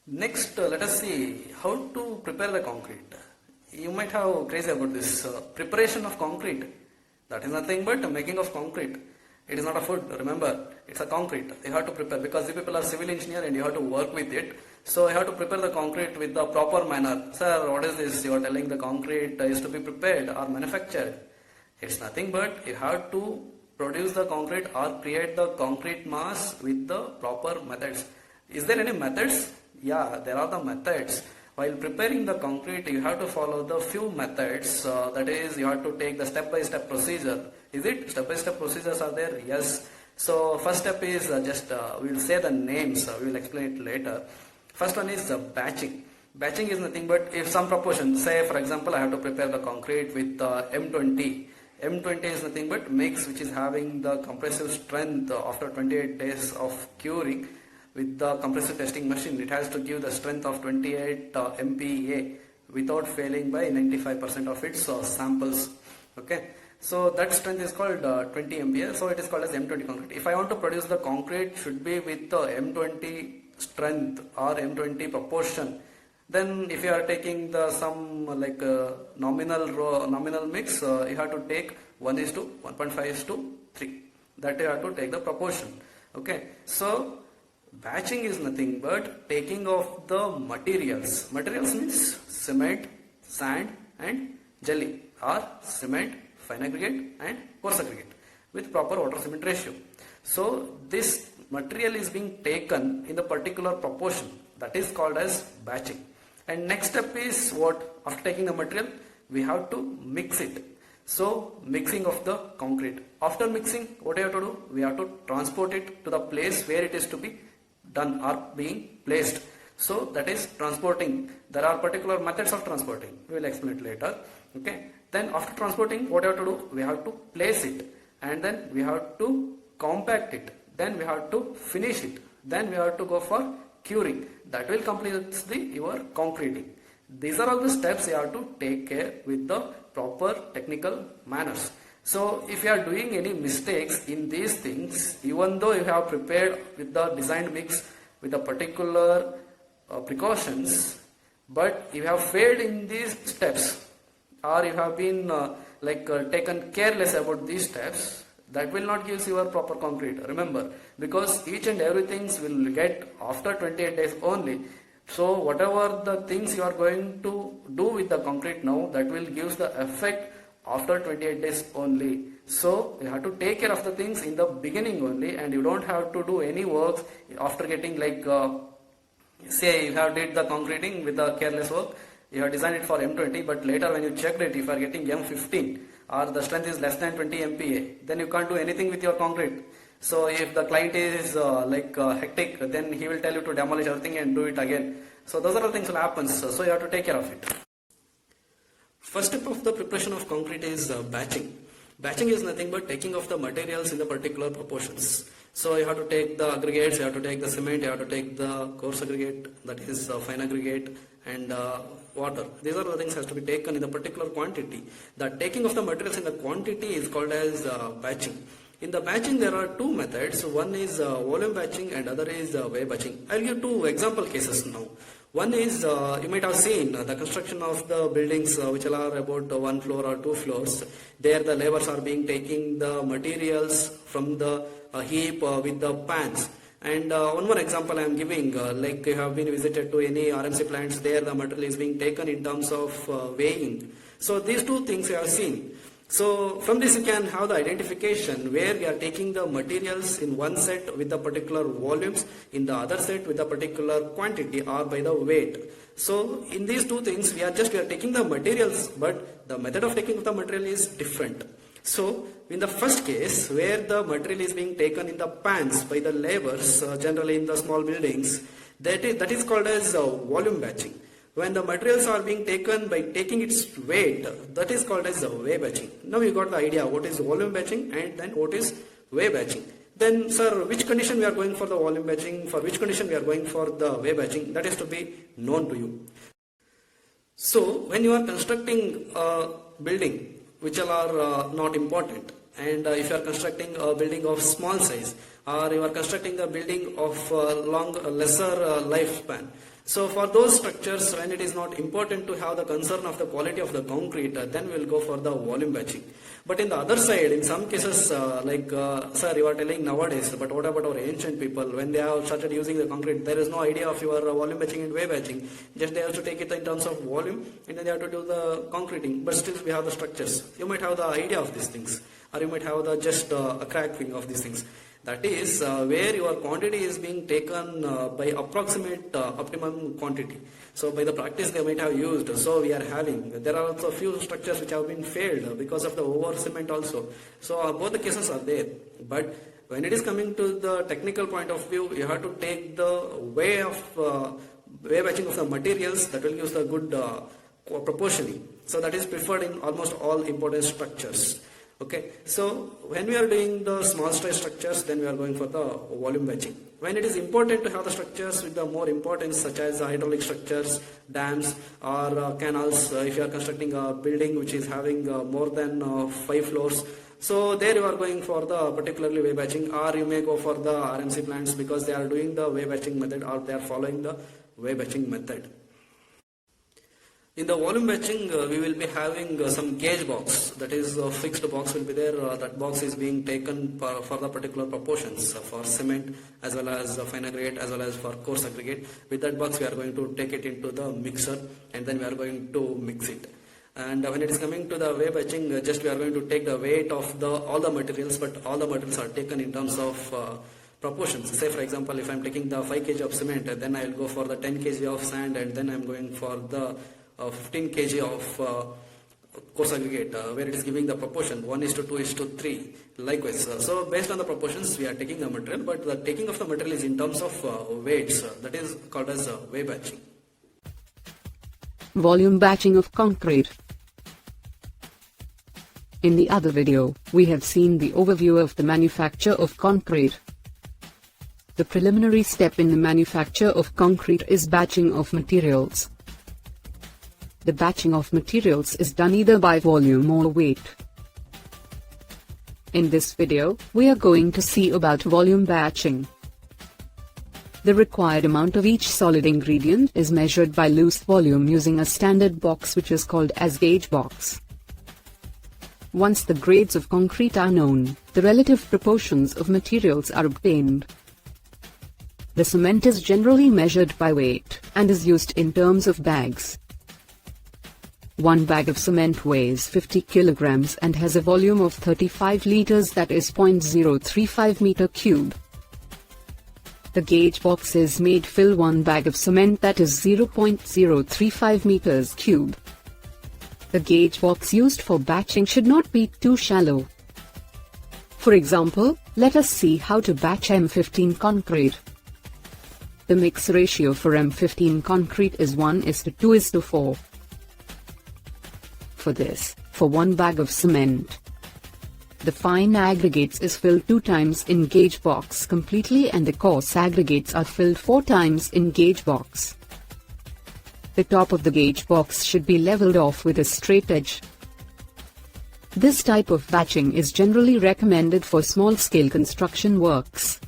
Next, let us see how to prepare the concrete. You might have crazy about this preparation of concrete. That is nothing but making of concrete. It is not a food, remember, it's a concrete. You have to prepare because you people are civil engineer and you have to work with it. So you have to prepare the concrete with the proper manner. Sir, what is this? You are telling the concrete is to be prepared or manufactured. It's nothing but you have to produce the concrete or create the concrete mass with the proper methods. Is there any methods? Yeah, there are the methods. While preparing the concrete, you have to follow the few methods. That is, you have to take the step-by-step procedure. Is it? Step-by-step procedures are there? Yes. So, first step is we will say the names. We will explain it later. First one is batching. Batching is nothing but if some proportion, say for example, I have to prepare the concrete with M20. M20 is nothing but mix which is having the compressive strength after 28 days of curing. With the compressive testing machine, it has to give the strength of 28 MPa without failing by 95% of its samples. Okay, so that strength is called 20 MPa, so it is called as M20 concrete. If I want to produce the concrete, should be with the M20 strength or M20 proportion. Then, if you are taking the some like nominal mix, you have to take 1:1.5:3. That you have to take the proportion. Okay, so batching is nothing but taking of the materials. Materials means cement, sand and jelly, or cement, fine aggregate and coarse aggregate with proper water cement ratio. So this material is being taken in the particular proportion, that is called as batching. And next step is what? After taking the material, we have to mix it. So mixing of the concrete. After mixing, what do you have to do? We have to transport it to the place where it is to be done or being placed. So that is transporting. There are particular methods of transporting. We will explain it later. Okay. Then after transporting, what we have to do? We have to place it, and then we have to compact it. Then we have to finish it. Then we have to go for curing. That will complete your concreting. These are all the steps you have to take care with the proper technical manners. So if you are doing any mistakes in these things, even though you have prepared with the designed mix with a particular precautions, but you have failed in these steps, or you have been taken careless about these steps, that will not give you your proper concrete. Remember, because each and everything will get after 28 days only. So whatever the things you are going to do with the concrete now, that will give the effect after 28 days only. So you have to take care of the things in the beginning only, and you don't have to do any works after getting say you have did the concreting with the careless work, you have designed it for M20, but later when you checked it, if you are getting M15 or the strength is less than 20 MPa, then you can't do anything with your concrete. So if the client is hectic, then he will tell you to demolish everything and do it again. So those are the things will happen. So you have to take care of it. First step of the preparation of concrete is batching. Batching is nothing but taking of the materials in the particular proportions. So you have to take the aggregates, you have to take the cement, you have to take the coarse aggregate, that is fine aggregate, and water. These are the things has to be taken in the particular quantity. The taking of the materials in the quantity is called as batching. In the batching, there are two methods. One is volume batching and other is weight batching. I'll give two example cases now. One is, you might have seen the construction of the buildings which are about one floor or two floors. There the laborers are being taking the materials from the heap with the pans. And one more example I am giving, like you have been visited to any RMC plants, there the material is being taken in terms of weighing. So these two things you have seen. So from this you can have the identification where we are taking the materials in one set with the particular volumes, in the other set with the particular quantity or by the weight. So in these two things we are taking the materials, but the method of taking of the material is different. So in the first case where the material is being taken in the pans by the laborers, generally in the small buildings, that is called as volume batching. When the materials are being taken by taking its weight, that is called as weight batching. Now you got the idea what is volume batching and then what is weight batching. Then sir, which condition we are going for the volume batching, for which condition we are going for the weight batching, that is to be known to you. So when you are constructing a building which are not important, and if you are constructing a building of small size, or you are constructing a building of lesser lifespan. So for those structures, when it is not important to have the concern of the quality of the concrete, then we will go for the volume batching. But in the other side, in some cases, sir, you are telling nowadays, but what about our ancient people? When they have started using the concrete, there is no idea of your volume batching and wave batching. Just they have to take it in terms of volume, and then they have to do the concreting. But still, we have the structures. You might have the idea of these things, or you might have the just a cracking of these things. That is where your quantity is being taken by approximate optimum quantity. So by the practice they might have used. So we are having. There are also a few structures which have been failed because of the over cement also. So both the cases are there. But when it is coming to the technical point of view, you have to take the way of way batching of the materials that will use the good proportioning. So that is preferred in almost all important structures. Okay, so when we are doing the small stress structures, then we are going for the volume batching. When it is important to have the structures with the more importance, such as hydraulic structures, dams, or canals, if you are constructing a building which is having more than 5 floors, so there you are going for the particularly wave batching, or you may go for the RMC plants because they are doing the wave batching method, or they are following the wave batching method. In the volume batching, we will be having some gauge box, that is a fixed box will be there. That box is being taken for the particular proportions for cement as well as fine aggregate as well as for coarse aggregate. With that box we are going to take it into the mixer, and then we are going to mix it. And when it is coming to the wave batching, just we are going to take the weight of all the materials, but all the materials are taken in terms of proportions. Say for example, if I am taking the 5 kg of cement, then I will go for the 10 kg of sand, and then I am going for the 15 kg of coarse aggregate, where it is giving the proportion 1:2:3. Likewise, so based on the proportions we are taking the material, but the taking of the material is in terms of weights. That is called as wave batching. Volume batching of concrete. In the other video, we have seen the overview of the manufacture of concrete. The preliminary step in the manufacture of concrete is batching of materials. The batching of materials is done either by volume or weight. In this video, we are going to see about volume batching. The required amount of each solid ingredient is measured by loose volume using a standard box which is called as gauge box. Once the grades of concrete are known, the relative proportions of materials are obtained. The cement is generally measured by weight and is used in terms of bags. One bag of cement weighs 50 kilograms and has a volume of 35 liters, that is 0.035 meter cube. The gauge box is made fill one bag of cement, that is 0.035 meters cube. The gauge box used for batching should not be too shallow. For example, let us see how to batch M15 concrete. The mix ratio for M15 concrete is 1:2:4. For this, for one bag of cement, the fine aggregates is filled 2 times in gauge box completely, and the coarse aggregates are filled 4 times in gauge box. The top of the gauge box should be leveled off with a straight edge. This type of batching is generally recommended for small-scale construction works.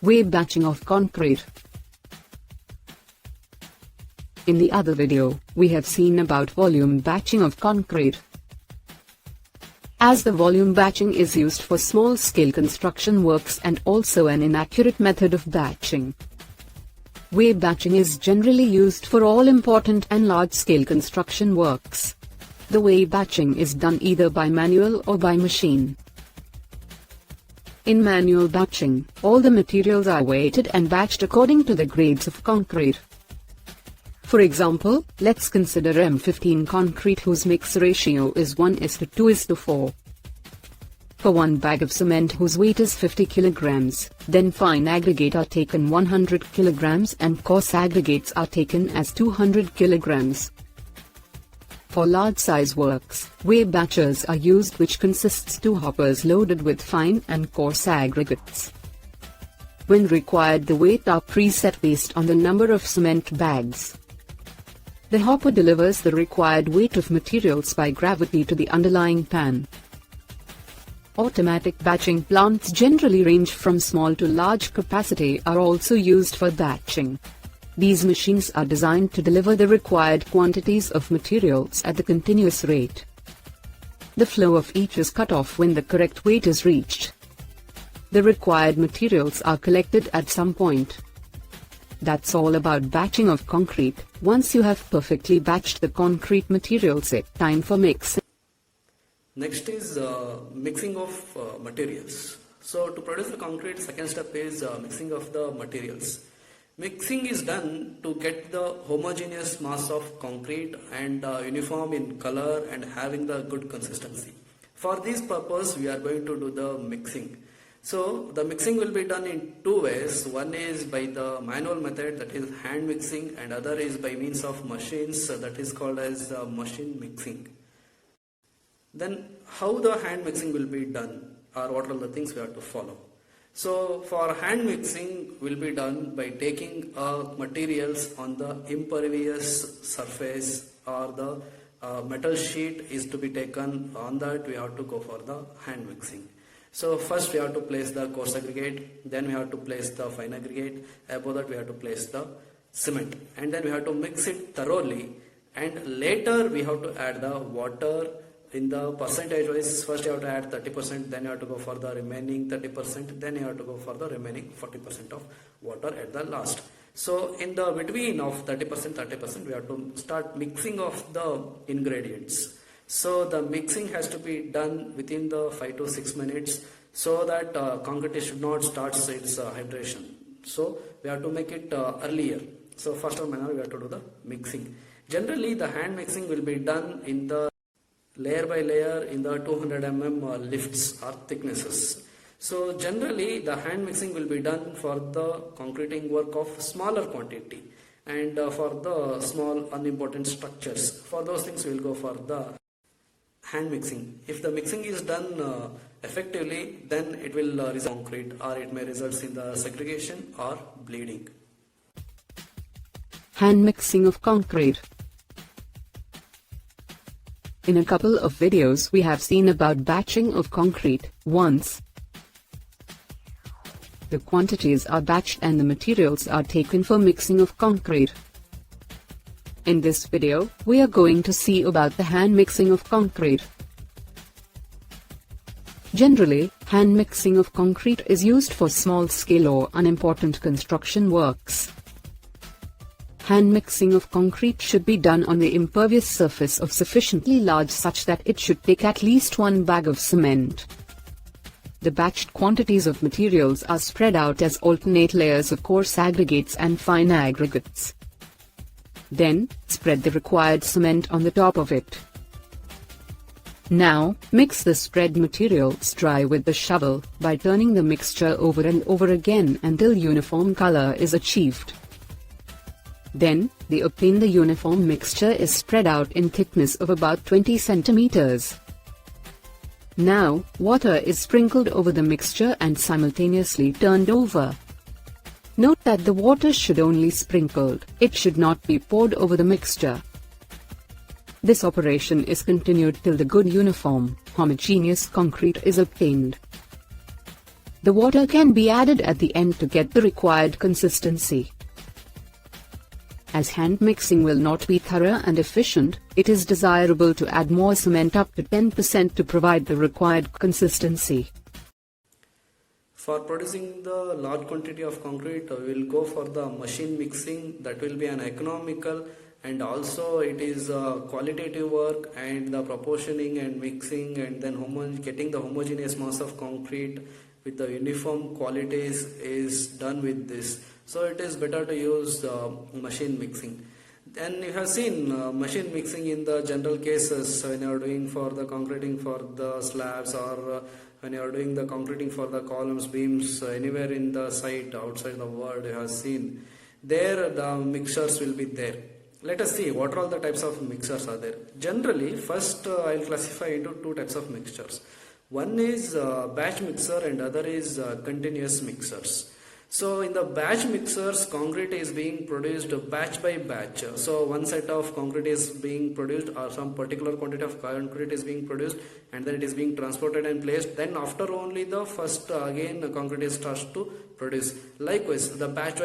Wave batching of concrete. In the other video, we have seen about volume batching of concrete. As the volume batching is used for small-scale construction works and also an inaccurate method of batching, wave batching is generally used for all important and large-scale construction works. The wave batching is done either by manual or by machine. In manual batching, all the materials are weighted and batched according to the grades of concrete. For example, let's consider M15 concrete whose mix ratio is 1:2:4. For one bag of cement whose weight is 50 kilograms, then fine aggregate are taken 100 kilograms and coarse aggregates are taken as 200 kilograms. For large-size works, wave batchers are used, which consists 2 hoppers loaded with fine and coarse aggregates. When required, the weight are preset based on the number of cement bags. The hopper delivers the required weight of materials by gravity to the underlying pan. Automatic batching plants generally range from small to large capacity are also used for batching. These machines are designed to deliver the required quantities of materials at the continuous rate. The flow of each is cut off when the correct weight is reached. The required materials are collected at some point. That's all about batching of concrete. Once you have perfectly batched the concrete materials, it's time for mixing. Next is mixing of materials. So to produce the concrete, second step is mixing of the materials. Mixing is done to get the homogeneous mass of concrete and uniform in color and having the good consistency. For this purpose, we are going to do the mixing. So the mixing will be done in two ways. One is by the manual method, that is hand mixing, and other is by means of machines, that is called as machine mixing. Then how the hand mixing will be done, or what are the things we have to follow. So for hand mixing will be done by taking materials on the impervious surface, or the metal sheet is to be taken. On that we have to go for the hand mixing. So first we have to place the coarse aggregate, then we have to place the fine aggregate, above that we have to place the cement, and then we have to mix it thoroughly, and later we have to add the water in the percentage wise. First you have to add 30%, then you have to go for the remaining 30%, then you have to go for the remaining 40% of water at the last. So in the between of 30%, we have to start mixing of the ingredients. So the mixing has to be done within the 5 to 6 minutes, so that concrete should not start its hydration. So we have to make it earlier. So first of all, we have to do the mixing. Generally the hand mixing will be done in the layer by layer in the 200 mm lifts or thicknesses. So generally the hand mixing will be done for the concreting work of smaller quantity, and for the small unimportant structures. For those things we will go for the hand mixing. If the mixing is done effectively, then it will result in concrete, or it may result in the segregation or bleeding. Hand mixing of concrete. In a couple of videos we have seen about batching of concrete. Once the quantities are batched and the materials are taken for mixing of concrete. In this video, we are going to see about the hand mixing of concrete. Generally, hand mixing of concrete is used for small-scale or unimportant construction works. Hand mixing of concrete should be done on the impervious surface of sufficiently large such that it should take at least 1 bag of cement. The batched quantities of materials are spread out as alternate layers of coarse aggregates and fine aggregates. Then, spread the required cement on the top of it. Now, mix the spread materials dry with the shovel by turning the mixture over and over again until uniform color is achieved. Then, the obtained uniform mixture is spread out in thickness of about 20 centimeters. Now, water is sprinkled over the mixture and simultaneously turned over. Note that the water should only sprinkled, it should not be poured over the mixture. This operation is continued till the good uniform, homogeneous concrete is obtained. The water can be added at the end to get the required consistency. As hand mixing will not be thorough and efficient, it is desirable to add more cement up to 10% to provide the required consistency. For producing the large quantity of concrete, we will go for the machine mixing. That will be an economical, and also it is qualitative work, and the proportioning and mixing, and then getting the homogeneous mass of concrete with the uniform qualities is done with this. So it is better to use machine mixing. Then you have seen machine mixing in the general cases when you are doing for the concreting for the slabs, or when you are doing the concreting for the columns, beams, anywhere in the site outside the world you have seen. There the mixtures will be there. Let us see what are all the types of mixtures are there. Generally, first I will classify into 2 types of mixtures. One is batch mixer and other is continuous mixers. So in the batch mixers, concrete is being produced batch by batch. So one set of concrete is being produced, or some particular quantity of concrete is being produced, and then it is being transported and placed. Then after only the first again concrete is starts to produce. Likewise, the batch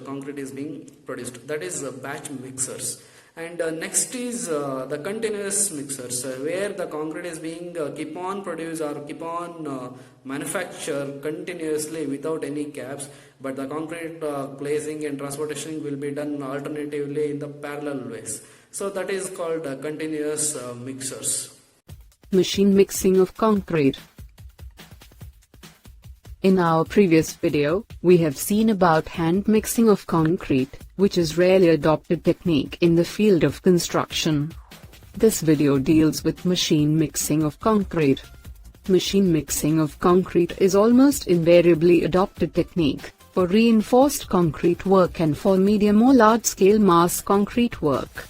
concrete is being produced. That is batch mixers. And next is the continuous mixers, where the concrete is being keep on produced or keep on manufactured continuously without any gaps, but the concrete placing and transportation will be done alternatively in the parallel ways. So that is called continuous mixers. Machine mixing of concrete. In our previous video, we have seen about hand mixing of concrete, which is rarely adopted technique in the field of construction. This video deals with machine mixing of concrete. Machine mixing of concrete is almost invariably adopted technique for reinforced concrete work and for medium or large-scale mass concrete work.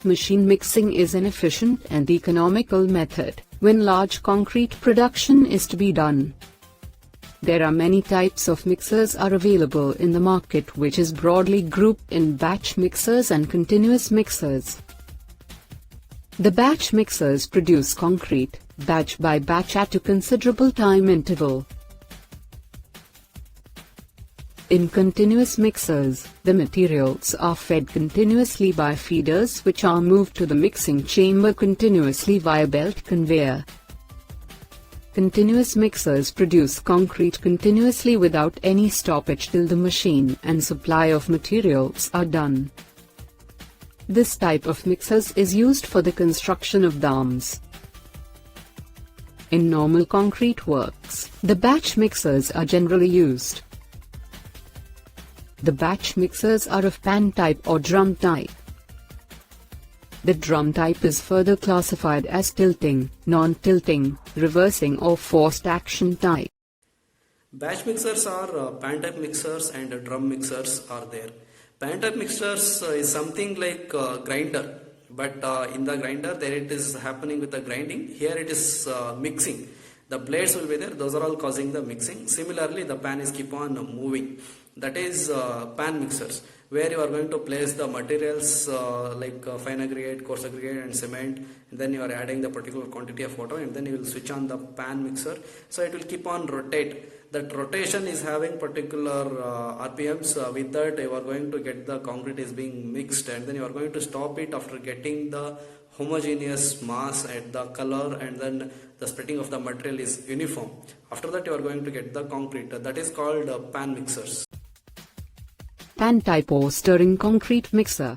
Machine mixing is an efficient and economical method when large concrete production is to be done. There are many types of mixers are available in the market, which is broadly grouped in batch mixers and continuous mixers. The batch mixers produce concrete, batch by batch at a considerable time interval. In continuous mixers, the materials are fed continuously by feeders which are moved to the mixing chamber continuously via belt conveyor. Continuous mixers produce concrete continuously without any stoppage till the machine and supply of materials are done. This type of mixers is used for the construction of dams. In normal concrete works, the batch mixers are generally used. The batch mixers are of pan type or drum type. The drum type is further classified as tilting, non-tilting, reversing or forced action type. Batch mixers are pan type mixers and drum mixers are there. Pan type mixers is something like grinder, but in the grinder there it is happening with the grinding. Here it is mixing. The blades will be there, those are all causing the mixing. Similarly, the pan is keep on moving. That is pan mixers, where you are going to place the materials like fine aggregate, coarse aggregate and cement, and then you are adding the particular quantity of water, and then you will switch on the pan mixer, so it will keep on rotate. That rotation is having particular RPMs. With that you are going to get the concrete is being mixed, and then you are going to stop it after getting the homogeneous mass and the color, and then the splitting of the material is uniform. After that you are going to get the concrete. That is called pan mixers. Pan type or stirring concrete mixer.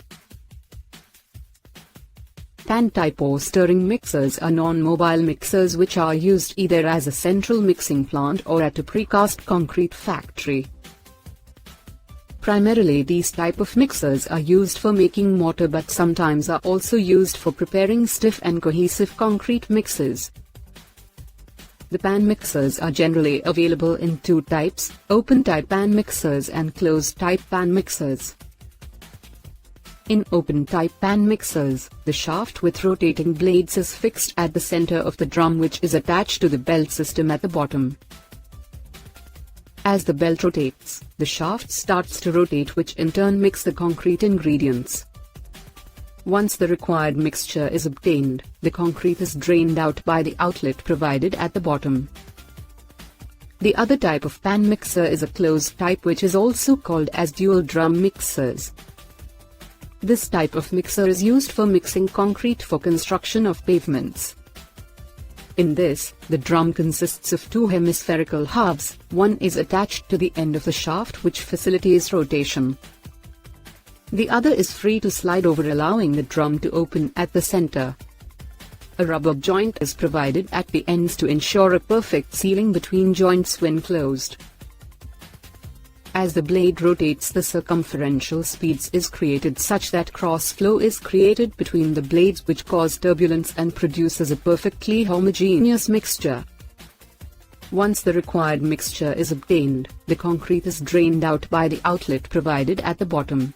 Pan type or stirring mixers are non-mobile mixers which are used either as a central mixing plant or at a precast concrete factory. Primarily these type of mixers are used for making mortar, but sometimes are also used for preparing stiff and cohesive concrete mixes. The pan mixers are generally available in two types, open type pan mixers and closed type pan mixers. In open type pan mixers, the shaft with rotating blades is fixed at the center of the drum, which is attached to the belt system at the bottom. As the belt rotates, the shaft starts to rotate, which in turn mix the concrete ingredients. Once the required mixture is obtained, the concrete is drained out by the outlet provided at the bottom. The other type of pan mixer is a closed type, which is also called as dual drum mixers. This type of mixer is used for mixing concrete for construction of pavements. In this, the drum consists of two hemispherical halves. One is attached to the end of the shaft, which facilitates rotation. The other is free to slide over, allowing the drum to open at the center. A rubber joint is provided at the ends to ensure a perfect sealing between joints when closed. As the blade rotates, the circumferential speeds is created such that cross flow is created between the blades, which cause turbulence and produces a perfectly homogeneous mixture. Once the required mixture is obtained, the concrete is drained out by the outlet provided at the bottom.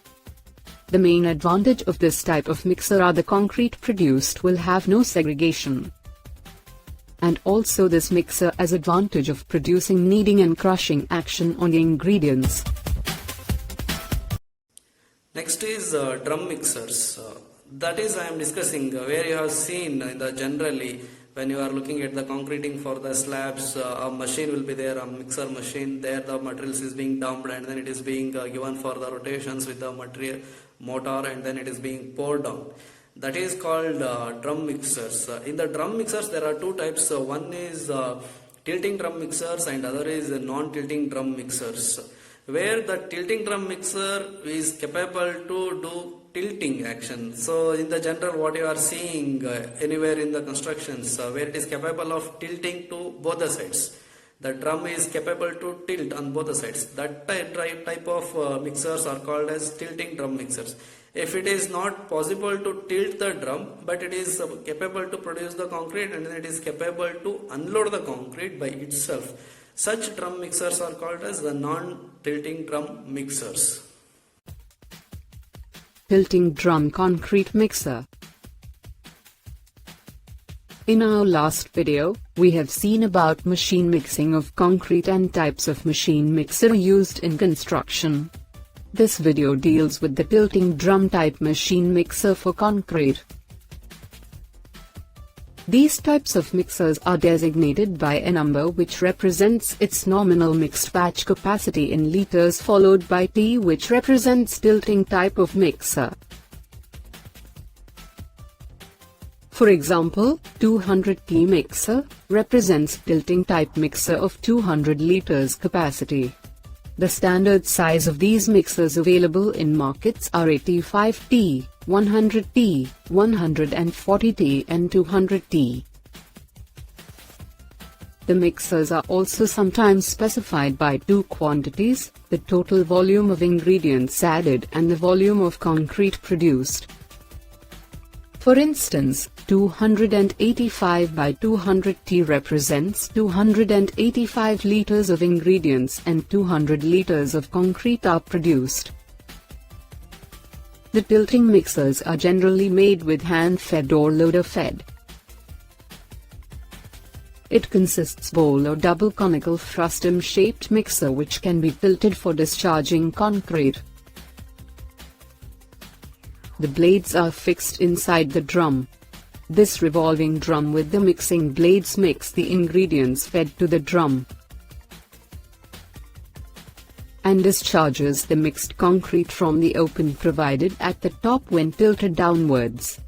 The main advantage of this type of mixer are the concrete produced will have no segregation. And also this mixer has advantage of producing kneading and crushing action on the ingredients. Next is drum mixers. That is I am discussing where you have seen in the generally when you are looking at the concreting for the slabs, a machine will be there, a mixer machine. There the materials is being dumped and then it is being given for the rotations with the material motor, and then it is being poured down. That is called drum mixers. In the drum mixers there are two types. One is tilting drum mixers and other is non-tilting drum mixers, where the tilting drum mixer is capable to do tilting action. So in the general what you are seeing anywhere in the constructions where it is capable of tilting to both the sides. The drum is capable to tilt on both the sides. That type of mixers are called as tilting drum mixers. If it is not possible to tilt the drum, but it is capable to produce the concrete and then it is capable to unload the concrete by itself, such drum mixers are called as the non-tilting drum mixers. Tilting drum concrete mixer. In our last video, we have seen about machine mixing of concrete and types of machine mixer used in construction. This video deals with the tilting drum type machine mixer for concrete. These types of mixers are designated by a number which represents its nominal mixed batch capacity in liters, followed by T, which represents tilting type of mixer. For example, 200T mixer represents tilting type mixer of 200 liters capacity. The standard size of these mixers available in markets are 85T, 100T, 140T and 200T. The mixers are also sometimes specified by two quantities: the total volume of ingredients added and the volume of concrete produced. For instance, 285 by 200T represents 285 liters of ingredients and 200 liters of concrete are produced. The tilting mixers are generally made with hand-fed or loader-fed. It consists bowl or double conical frustum-shaped mixer which can be tilted for discharging concrete. The blades are fixed inside the drum. This revolving drum with the mixing blades mix the ingredients fed to the drum and discharges the mixed concrete from the open provided at the top when tilted downwards.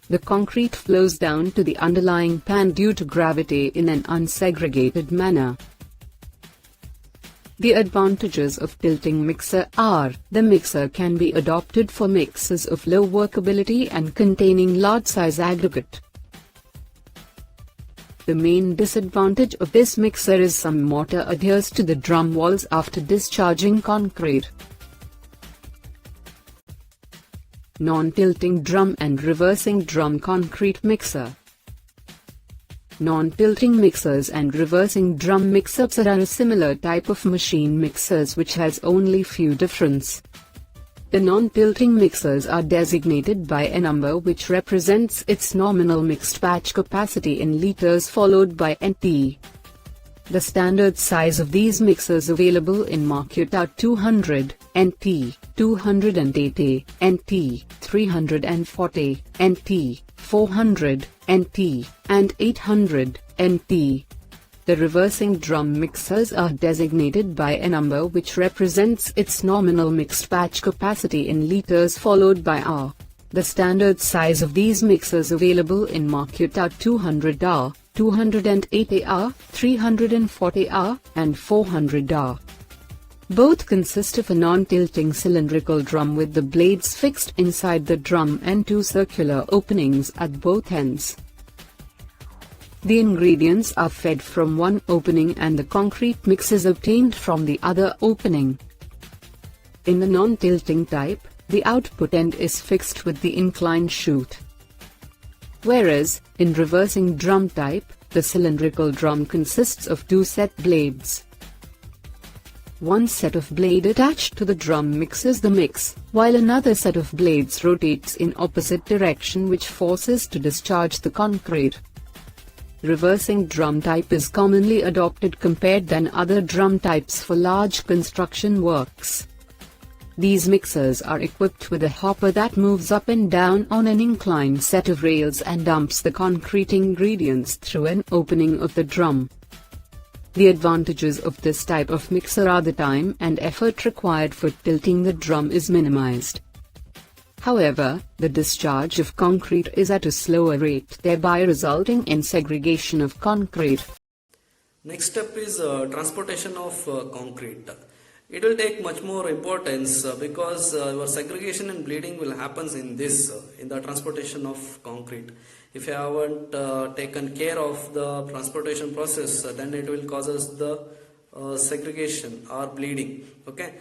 The concrete flows down to the underlying pan due to gravity in an unsegregated manner. The advantages of tilting mixer are: the mixer can be adopted for mixes of low workability and containing large size aggregate. The main disadvantage of this mixer is some mortar adheres to the drum walls after discharging concrete. Non-tilting drum and reversing drum concrete mixer. Non-tilting mixers and reversing drum mixers are a similar type of machine mixers which has only few difference. The non-tilting mixers are designated by a number which represents its nominal mixed batch capacity in liters, followed by NT. The standard size of these mixers available in market are 200 NT, 280 NT, 340 NT, 400 NT, and 800 NT. The reversing drum mixers are designated by a number which represents its nominal mixed batch capacity in liters, followed by R. The standard size of these mixers available in market are 200 R, 280 R, 340 R, and 400 R. Both consist of a non-tilting cylindrical drum with the blades fixed inside the drum and two circular openings at both ends. The ingredients are fed from one opening and the concrete mix is obtained from the other opening. In the non-tilting type, the output end is fixed with the inclined chute. Whereas, in reversing drum type, the cylindrical drum consists of two set blades. One set of blade attached to the drum mixes the mix, while another set of blades rotates in opposite direction which forces to discharge the concrete. reversing drum type is commonly adopted compared than other drum types for large construction works. These mixers are equipped with a hopper that moves up and down on an inclined set of rails and dumps the concrete ingredients through an opening of the drum. The advantages of this type of mixer are the time and effort required for tilting the drum is minimized. However, the discharge of concrete is at a slower rate, thereby resulting in segregation of concrete. Next step is transportation of concrete. It will take much more importance because your segregation and bleeding will happen in the transportation of concrete. If you haven't taken care of the transportation process, then it will cause us the segregation or bleeding. Okay.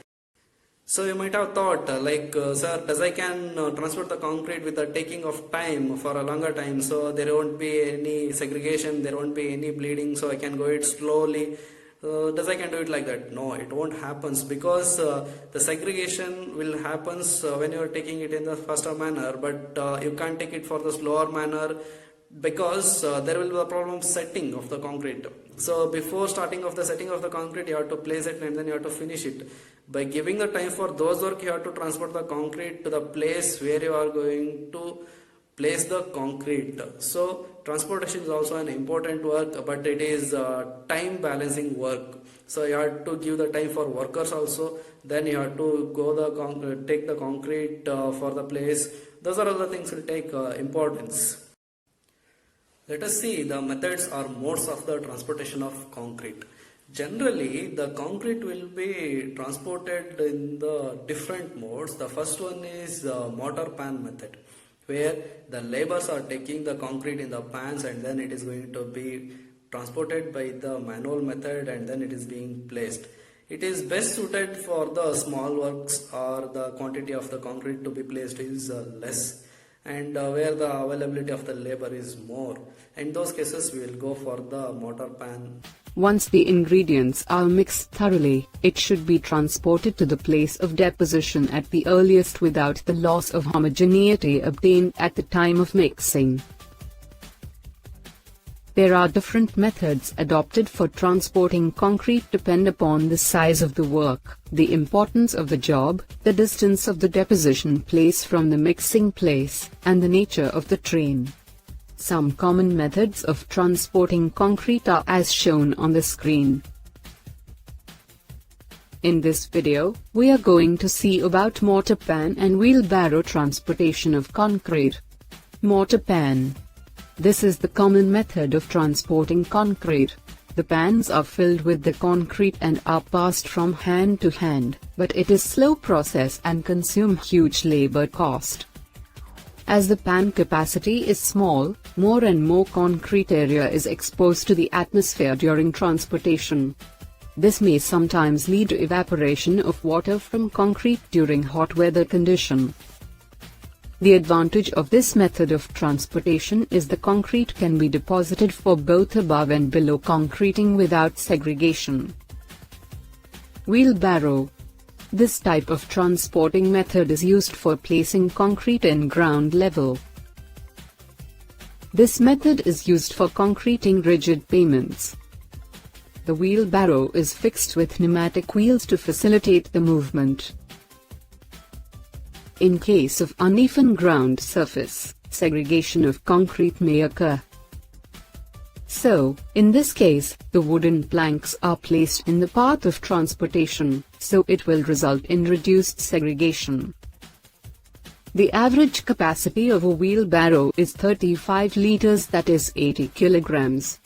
So you might have thought sir, does I can transport the concrete with the taking of time for a longer time, so there won't be any segregation, there won't be any bleeding, so I can go it slowly. Does I can do it like that? No, it won't happen because the segregation will happen when you are taking it in the faster manner, but you can't take it for the slower manner because there will be a problem setting of the concrete. So before starting of the setting of the concrete, you have to place it and then you have to finish it. By giving the time for those work, you have to transport the concrete to the place where you are going to place the concrete. So transportation is also an important work, but it is time balancing work. So you have to give the time for workers also, then you have to go take the concrete for the place. Those are all the things will take importance. Let us see the methods or modes of the transportation of concrete. Generally, the concrete will be transported in the different modes. The first one is mortar pan method, where the laborers are taking the concrete in the pans and then it is going to be transported by the manual method and then it is being placed. It is best suited for the small works or the quantity of the concrete to be placed is less, and where the availability of the labor is more. In those cases, we will go for the mortar pan. Once the ingredients are mixed thoroughly, it should be transported to the place of deposition at the earliest without the loss of homogeneity obtained at the time of mixing. There are different methods adopted for transporting concrete depend upon the size of the work, the importance of the job, the distance of the deposition place from the mixing place, and the nature of the train. Some common methods of transporting concrete are as shown on the screen. In this video, we are going to see about mortar pan and wheelbarrow transportation of concrete. Mortar pan. This is the common method of transporting concrete. The pans are filled with the concrete and are passed from hand to hand, but it is slow process and consume huge labor cost. As the pan capacity is small, more and more concrete area is exposed to the atmosphere during transportation. This may sometimes lead to evaporation of water from concrete during hot weather condition. The advantage of this method of transportation is the concrete can be deposited for both above and below concreting without segregation. Wheelbarrow. This type of transporting method is used for placing concrete in ground level. This method is used for concreting rigid pavements. The wheelbarrow is fixed with pneumatic wheels to facilitate the movement. In case of uneven ground surface, segregation of concrete may occur. So, in this case, the wooden planks are placed in the path of transportation, so it will result in reduced segregation. The average capacity of a wheelbarrow is 35 liters, that is 80 kilograms.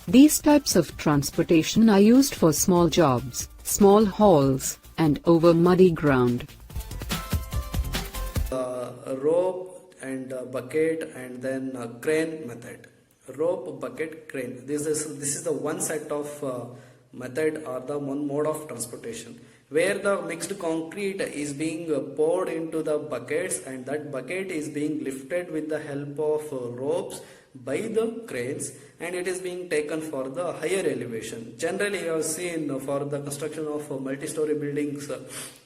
These types of transportation are used for small jobs, small hauls, and over muddy ground. Rope and bucket and then crane method. Rope, bucket, crane. This is the one set of method or the one mode of transportation where the mixed concrete is being poured into the buckets and that bucket is being lifted with the help of ropes by the cranes, and it is being taken for the higher elevation. Generally, you have seen for the construction of multi-story buildings,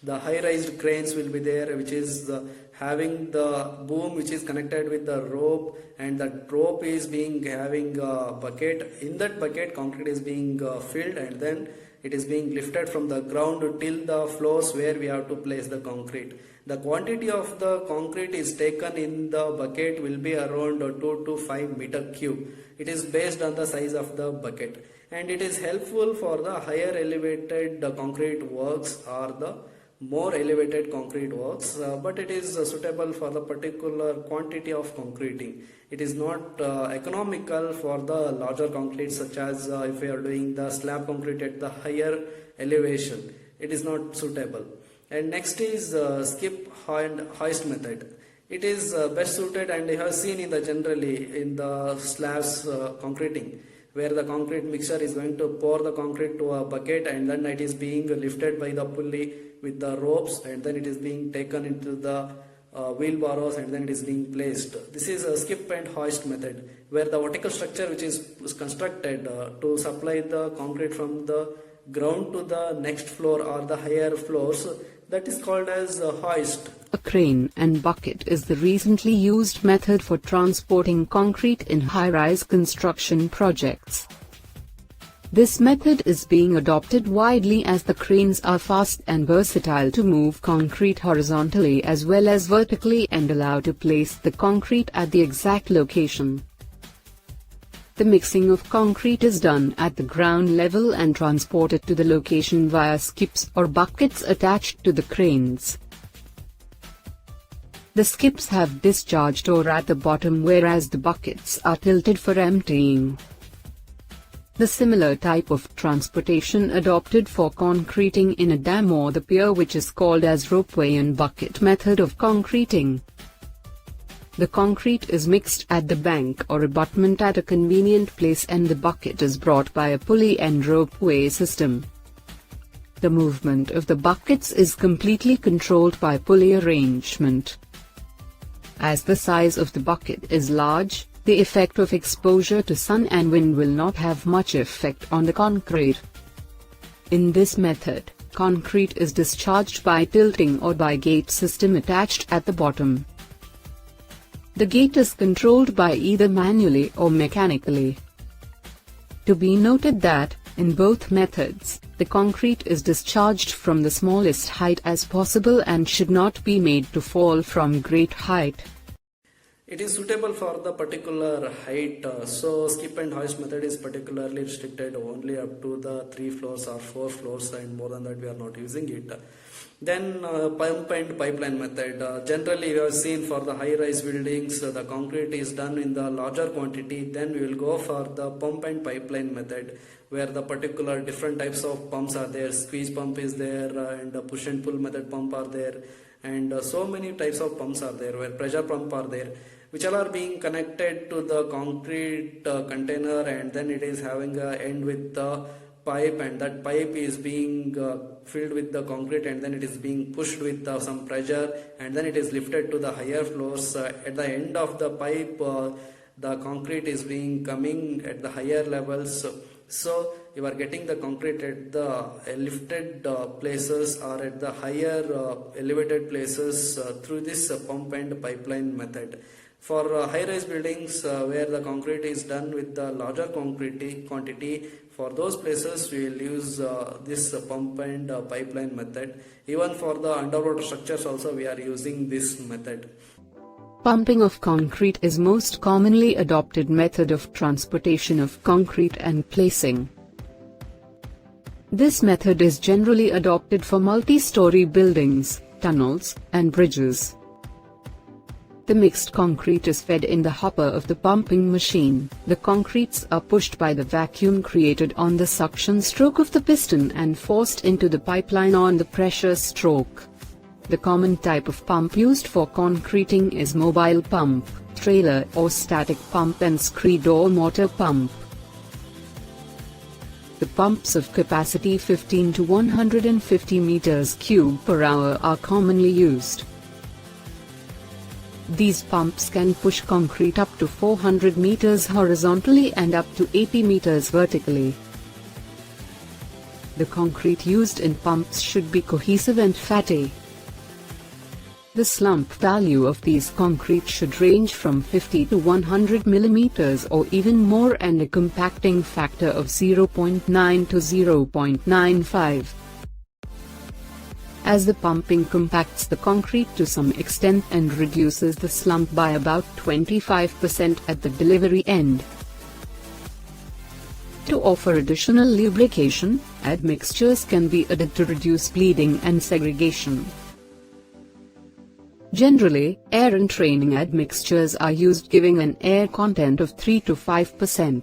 the high-rise cranes will be there, which is having the boom which is connected with the rope, and that rope is being having a bucket. In that bucket, concrete is being filled, and then it is being lifted from the ground till the floors where we have to place the concrete. The quantity of the concrete is taken in the bucket will be around 2 to 5 meter cube. It is based on the size of the bucket, and it is helpful for the higher elevated concrete works or the more elevated concrete works, but it is suitable for the particular quantity of concreting. It is not economical for the larger concrete, such as if we are doing the slab concrete at the higher elevation. It is not suitable. And next is skip and hoist method. It is best suited, and you have seen in the generally in the slabs concreting, where the concrete mixture is going to pour the concrete to a bucket, and then it is being lifted by the pulley with the ropes, and then it is being taken into the wheelbarrows, and then it is being placed. This is a skip and hoist method, where the vertical structure which is constructed to supply the concrete from the ground to the next floor or the higher floors, that is called as a hoist. A crane and bucket is the recently used method for transporting concrete in high-rise construction projects. This method is being adopted widely as the cranes are fast and versatile to move concrete horizontally as well as vertically and allow to place the concrete at the exact location. The mixing of concrete is done at the ground level and transported to the location via skips or buckets attached to the cranes. The skips have discharge door at the bottom, whereas the buckets are tilted for emptying. The similar type of transportation adopted for concreting in a dam or the pier, which is called as ropeway and bucket method of concreting. The concrete is mixed at the bank or abutment at a convenient place, and the bucket is brought by a pulley and ropeway system. The movement of the buckets is completely controlled by pulley arrangement. As the size of the bucket is large, the effect of exposure to sun and wind will not have much effect on the concrete. In this method, concrete is discharged by tilting or by gate system attached at the bottom. The gate is controlled by either manually or mechanically. To be noted that, in both methods, the concrete is discharged from the smallest height as possible and should not be made to fall from great height. It is suitable for the particular height, so skip and hoist method is particularly restricted only up to the 3 floors or 4 floors, and more than that we are not using it. Then pump and pipeline method. Generally we have seen for the high-rise buildings, the concrete is done in the larger quantity. Then we will go for the pump and pipeline method, where the particular different types of pumps are there. Squeeze pump is there, and push and pull method pump are there, and so many types of pumps are there, where pressure pump are there, which all are being connected to the concrete container, and then it is having a end with the pipe, and that pipe is being filled with the concrete, and then it is being pushed with some pressure, and then it is lifted to the higher floors. At the end of the pipe, the concrete is being coming at the higher levels, so you are getting the concrete at the lifted places or at the higher elevated places through this pump and pipeline method. For high-rise buildings where the concrete is done with the larger quantity, for those places we will use this pump and pipeline method. Even for the underwater structures also we are using this method. Pumping of concrete is most commonly adopted method of transportation of concrete and placing. This method is generally adopted for multi-story buildings, tunnels, and bridges. The mixed concrete is fed in the hopper of the pumping machine. The concretes are pushed by the vacuum created on the suction stroke of the piston and forced into the pipeline on the pressure stroke. The common type of pump used for concreting is mobile pump, trailer or static pump, and screed or motor pump. The pumps of capacity 15 to 150 meters cube per hour are commonly used. These pumps can push concrete up to 400 meters horizontally and up to 80 meters vertically. The concrete used in pumps should be cohesive and fatty. The slump value of these concrete should range from 50 to 100 millimeters or even more, and a compacting factor of 0.9 to 0.95. As the pumping compacts the concrete to some extent and reduces the slump by about 25% at the delivery end. To offer additional lubrication, admixtures can be added to reduce bleeding and segregation. Generally, air entraining admixtures are used, giving an air content of 3 to 5%.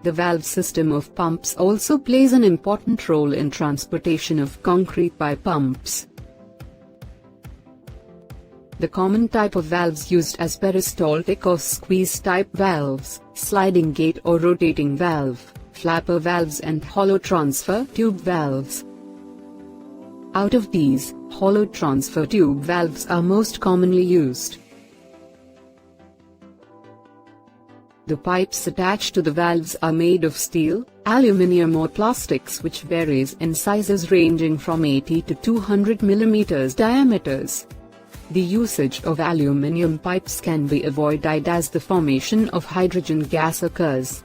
The valve system of pumps also plays an important role in transportation of concrete by pumps. The common type of valves used as peristaltic or squeeze-type valves, sliding gate or rotating valve, flapper valves and hollow transfer tube valves. Out of these, hollow transfer tube valves are most commonly used. The pipes attached to the valves are made of steel, aluminum or plastics, which varies in sizes ranging from 80 to 200 mm diameters. The usage of aluminum pipes can be avoided as the formation of hydrogen gas occurs.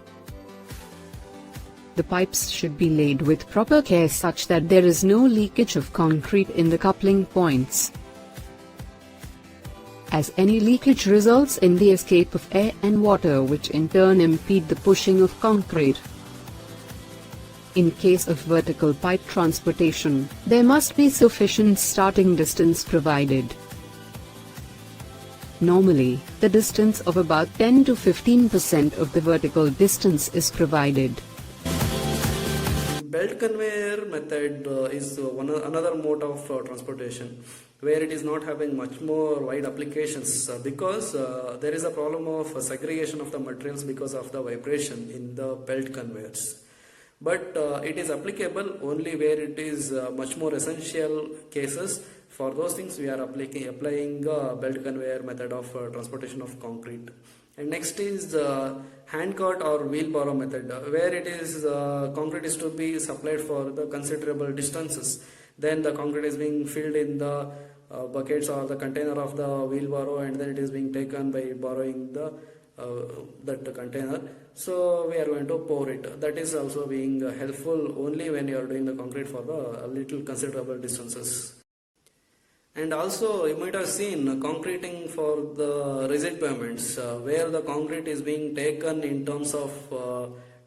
The pipes should be laid with proper care such that there is no leakage of concrete in the coupling points, as any leakage results in the escape of air and water, which in turn impede the pushing of concrete. In case of vertical pipe transportation, there must be sufficient starting distance provided. Normally, the distance of about 10 to 15% of the vertical distance is provided. Belt conveyor method is another mode of transportation where it is not having much more wide applications because there is a problem of segregation of the materials because of the vibration in the belt conveyors. But it is applicable only where it is much more essential cases. For those things we are applying belt conveyor method of transportation of concrete. And next is the hand cart or wheelbarrow method, where it is concrete is to be supplied for the considerable distances. Then the concrete is being filled in the buckets or the container of the wheelbarrow, and then it is being taken by borrowing the that container. So we are going to pour it. That is also being helpful only when you are doing the concrete for the little considerable distances. And also you might have seen concreting for the rigid pavements where the concrete is being taken in terms of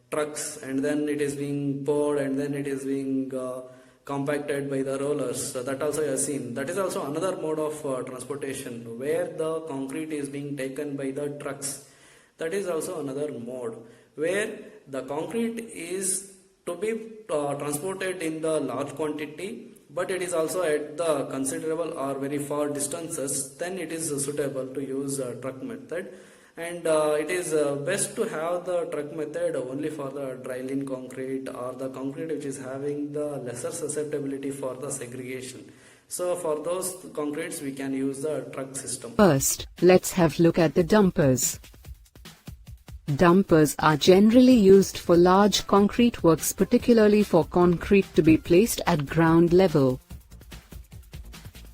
trucks, and then it is being poured, and then it is being compacted by the rollers. That also you have seen. That is also another mode of transportation where the concrete is being taken by the trucks. That is also another mode where the concrete is to be transported in the large quantity, but it is also at the considerable or very far distances. Then it is suitable to use a truck method, and it is best to have the truck method only for the dry lean concrete or the concrete which is having the lesser susceptibility for the segregation. So for those concretes we can use the truck system. First, let's have a look at the dumpers. Dumpers are generally used for large concrete works, particularly for concrete to be placed at ground level.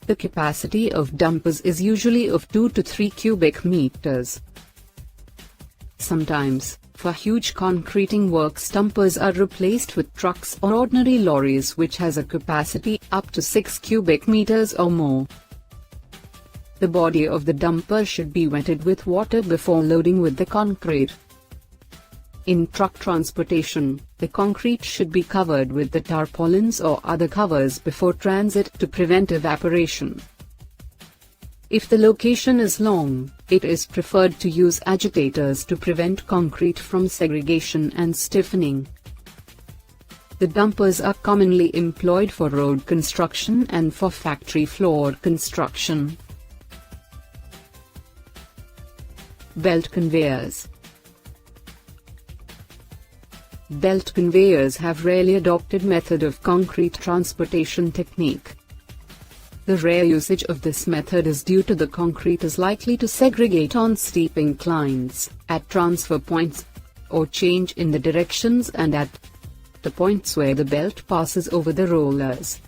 The capacity of dumpers is usually of 2 to 3 cubic meters. Sometimes, for huge concreting works, dumpers are replaced with trucks or ordinary lorries which has a capacity up to 6 cubic meters or more. The body of the dumper should be wetted with water before loading with the concrete. In truck transportation, the concrete should be covered with the tarpaulins or other covers before transit to prevent evaporation. If the location is long, it is preferred to use agitators to prevent concrete from segregation and stiffening. The dumpers are commonly employed for road construction and for factory floor construction. Belt conveyors. Belt conveyors have rarely adopted method of concrete transportation technique. The rare usage of this method is due to the concrete is likely to segregate on steep inclines, at transfer points, or change in the directions and at the points where the belt passes over the rollers.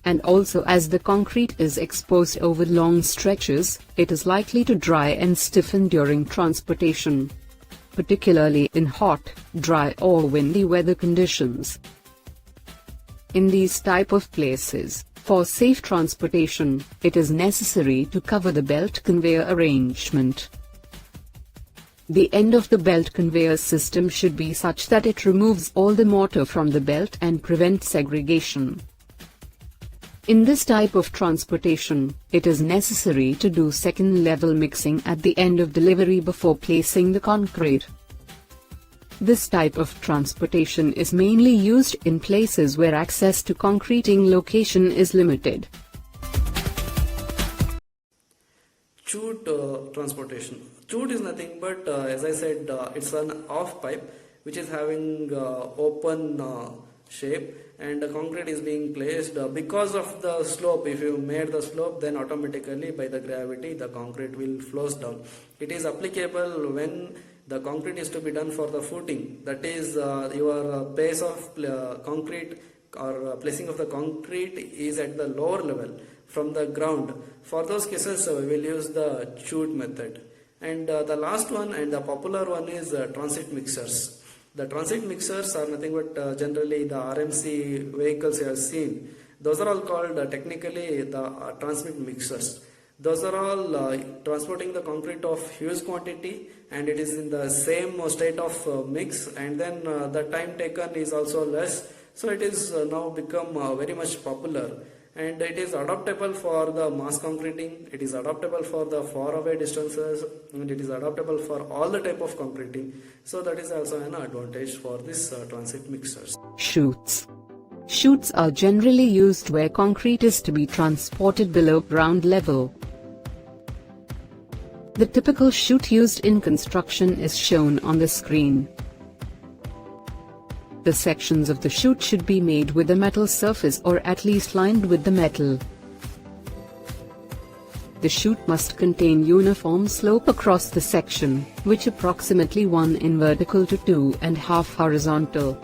And also as the concrete is exposed over long stretches, it is likely to dry and stiffen during transportation, particularly in hot, dry or windy weather conditions. In these type of places, for safe transportation, it is necessary to cover the belt conveyor arrangement. The end of the belt conveyor system should be such that it removes all the mortar from the belt and prevents segregation. In this type of transportation, it is necessary to do second-level mixing at the end of delivery before placing the concrete. This type of transportation is mainly used in places where access to concreting location is limited. Chute transportation. Chute is nothing but, as I said, it's an off pipe which is having open shape, and the concrete is being placed because of the slope. If you made the slope, then automatically by the gravity the concrete will flows down. It is applicable when the concrete is to be done for the footing, that is your base of concrete or placing of the concrete is at the lower level from the ground. For those cases we will use the chute method. And the last one and the popular one is transit mixers. The transit mixers are nothing but generally the RMC vehicles you have seen. Those are all called technically the transit mixers. Those are all transporting the concrete of huge quantity, and it is in the same state of mix, and then the time taken is also less. So it is now become very much popular, and it is adaptable for the mass concreting, it is adaptable for the far away distances, and it is adaptable for all the type of concreting. So that is also an advantage for this transit mixers. Chutes. Chutes are generally used where concrete is to be transported below ground level. The typical chute used in construction is shown on the screen. The sections of the chute should be made with a metal surface or at least lined with the metal. The chute must contain uniform slope across the section, which approximately 1 in vertical to 2.5 horizontal.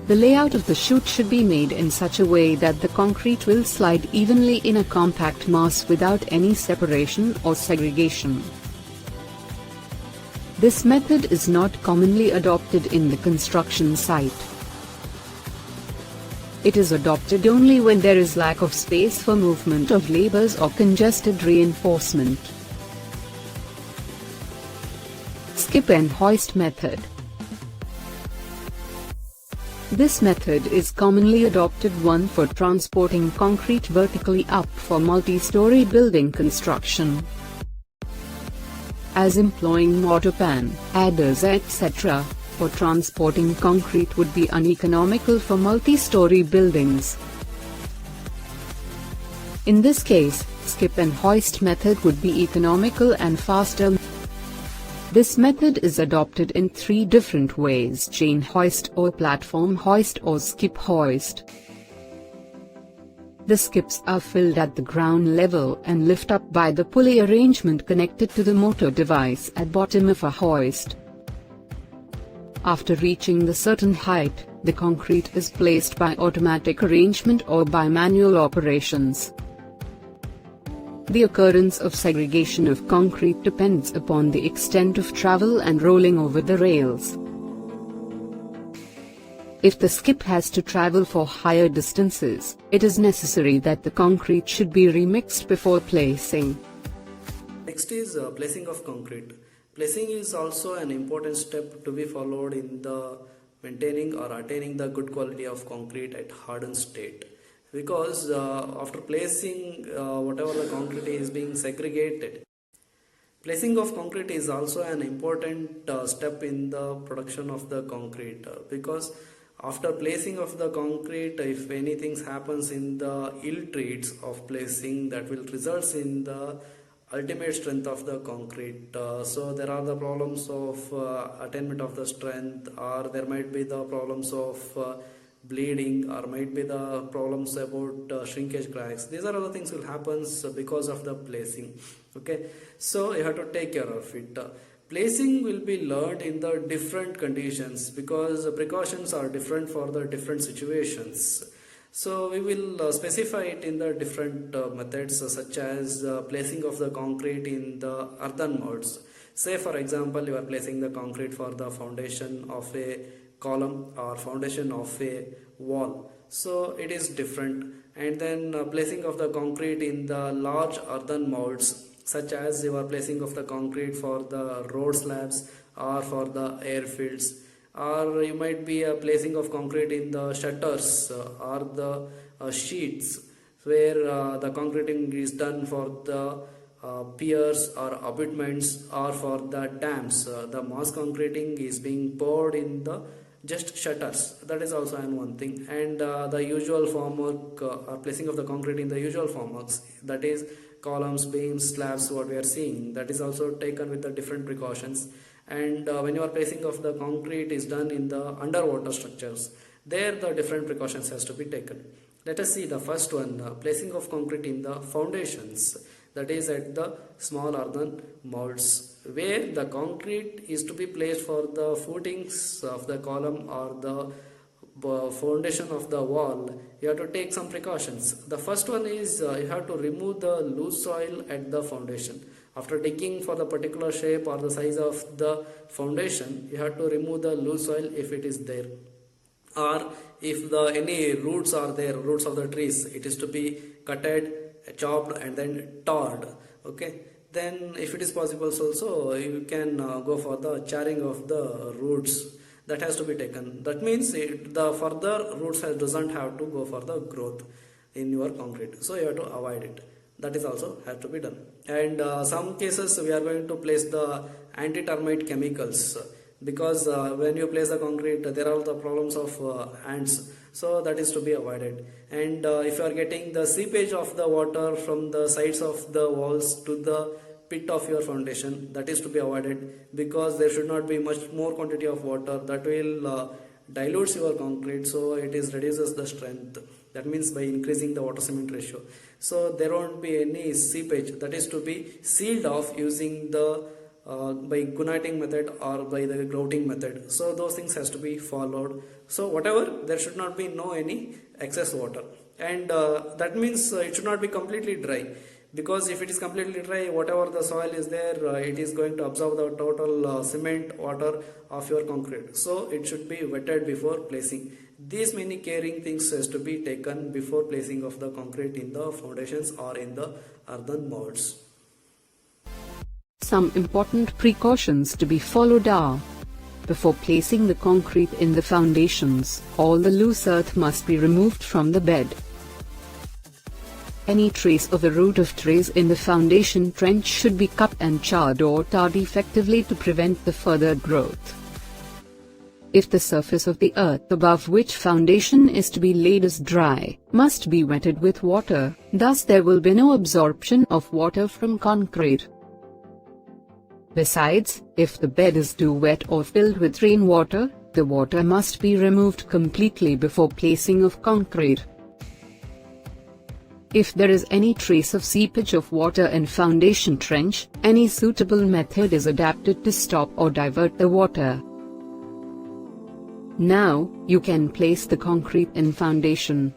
The layout of the chute should be made in such a way that the concrete will slide evenly in a compact mass without any separation or segregation. This method is not commonly adopted in the construction site. It is adopted only when there is lack of space for movement of labors or congested reinforcement. Skip and hoist method. This method is commonly adopted one for transporting concrete vertically up for multi-story building construction, as employing mortar pan, adders etc. for transporting concrete would be uneconomical for multi-story buildings. In this case, skip and hoist method would be economical and faster. This method is adopted in 3 different ways: chain hoist or platform hoist or skip hoist. The skips are filled at the ground level and lift up by the pulley arrangement connected to the motor device at bottom of a hoist. After reaching the certain height, the concrete is placed by automatic arrangement or by manual operations. The occurrence of segregation of concrete depends upon the extent of travel and rolling over the rails. If the skip has to travel for higher distances, it is necessary that the concrete should be remixed before placing. Next is placing of concrete. Placing is also an important step to be followed in the maintaining or attaining the good quality of concrete at hardened state. Because after placing whatever the concrete is being segregated, placing of concrete is also an important step in the production of the concrete, because after placing of the concrete, if anything happens in the ill treats of placing, that will result in the ultimate strength of the concrete. So there are the problems of attainment of the strength, or there might be the problems of bleeding, or might be the problems about shrinkage cracks. These are all the things will happen because of the placing. Okay, so you have to take care of it. Placing will be learned in the different conditions because precautions are different for the different situations. So we will specify it in the different methods such as placing of the concrete in the earthen molds. Say for example you are placing the concrete for the foundation of a column or foundation of a wall. So it is different. And then placing of the concrete in the large earthen molds, such as you are placing of the concrete for the road slabs or for the airfields, or you might be placing of concrete in the shutters or the sheets where the concreting is done for the piers or abutments or for the dams. The mass concreting is being poured in the just shutters. That is also one thing. And the usual formwork or placing of the concrete in the usual formworks, that is columns, beams, slabs, what we are seeing, that is also taken with the different precautions. And when you are placing of the concrete is done in the underwater structures, there the different precautions has to be taken. Let us see the first one, placing of concrete in the foundations, that is at the small earthen molds, where the concrete is to be placed for the footings of the column or the foundation of the wall. You have to take some precautions. The first one is you have to remove the loose soil at the foundation. After digging for the particular shape or the size of the foundation, you have to remove the loose soil if it is there, or if any roots are there, roots of the trees, it is to be cutted, chopped and then tarred. Okay, then if it is possible also you can go for the charring of the roots. That has to be taken. That means the further roots doesn't have to go for the growth in your concrete, so you have to avoid it. That is also have to be done. And some cases we are going to place the anti-termite chemicals, because when you place the concrete there are the problems of ants, so that is to be avoided. And if you are getting the seepage of the water from the sides of the walls to the pit of your foundation, that is to be avoided, because there should not be much more quantity of water that will dilutes your concrete, so it is reduces the strength. That means by increasing the water cement ratio, so there won't be any seepage. That is to be sealed off using the by gunniting method or by the grouting method. So those things has to be followed. So whatever, there should not be any excess water. And that means it should not be completely dry, because if it is completely dry, whatever the soil is there, it is going to absorb the total cement water of your concrete. So it should be wetted before placing. These many caring things has to be taken before placing of the concrete in the foundations or in the earthen molds. Some important precautions to be followed are: before placing the concrete in the foundations, all the loose earth must be removed from the bed. Any trace of the root of trees in the foundation trench should be cut and charred or tarred effectively to prevent the further growth. If the surface of the earth above which foundation is to be laid is dry, must be wetted with water, thus there will be no absorption of water from concrete. Besides, if the bed is too wet or filled with rainwater, the water must be removed completely before placing of concrete. If there is any trace of seepage of water in foundation trench, any suitable method is adapted to stop or divert the water. Now, you can place the concrete in foundation.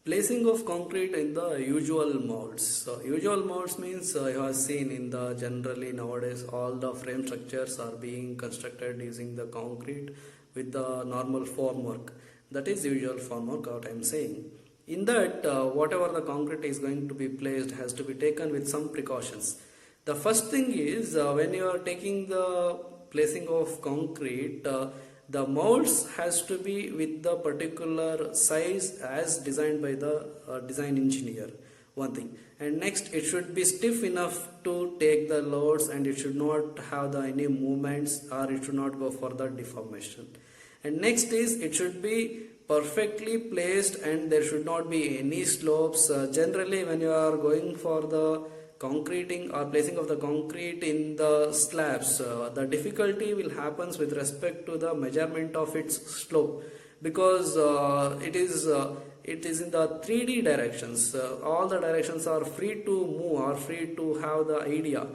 Placing of concrete in the usual molds. So usual molds means you have seen in the generally nowadays all the frame structures are being constructed using the concrete with the normal formwork. That is usual formwork what I am saying. In that whatever the concrete is going to be placed has to be taken with some precautions. The first thing is when you are taking the placing of concrete, the molds has to be with the particular size as designed by the design engineer, one thing. And next, it should be stiff enough to take the loads, and it should not have any movements, or it should not go for the deformation. And next is it should be perfectly placed and there should not be any slopes. Generally when you are going for the concreting or placing of the concrete in the slabs, the difficulty will happens with respect to the measurement of its slope, because it is in the 3D directions. All the directions are free to move or free to have the idea,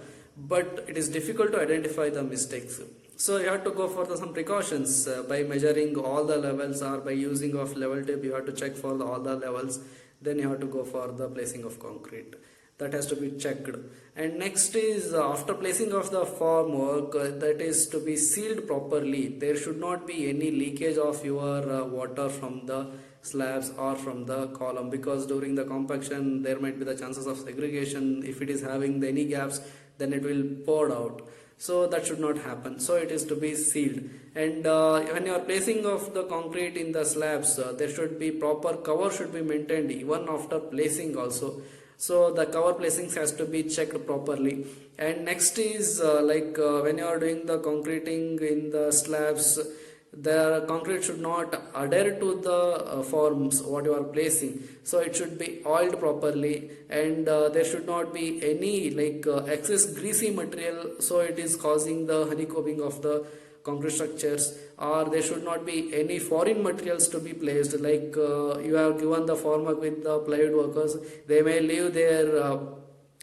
but it is difficult to identify the mistakes. So you have to go for some precautions by measuring all the levels, or by using of level tape you have to check for all the levels. Then you have to go for the placing of concrete. That has to be checked. And next is after placing of the formwork, that is to be sealed properly. There should not be any leakage of your water from the slabs or from the column, because during the compaction there might be the chances of segregation. If it is having any gaps, then it will pour out. So that should not happen. So it is to be sealed. And when you are placing of the concrete in the slabs, there should be proper cover should be maintained even after placing also. So the cover placings has to be checked properly. And next is when you are doing the concreting in the slabs, the concrete should not adhere to the forms what you are placing. So it should be oiled properly, and there should not be any excess greasy material, so it is causing the honeycombing of the concrete structures. Or there should not be any foreign materials to be placed, you have given the formwork with the plywood workers, they may leave their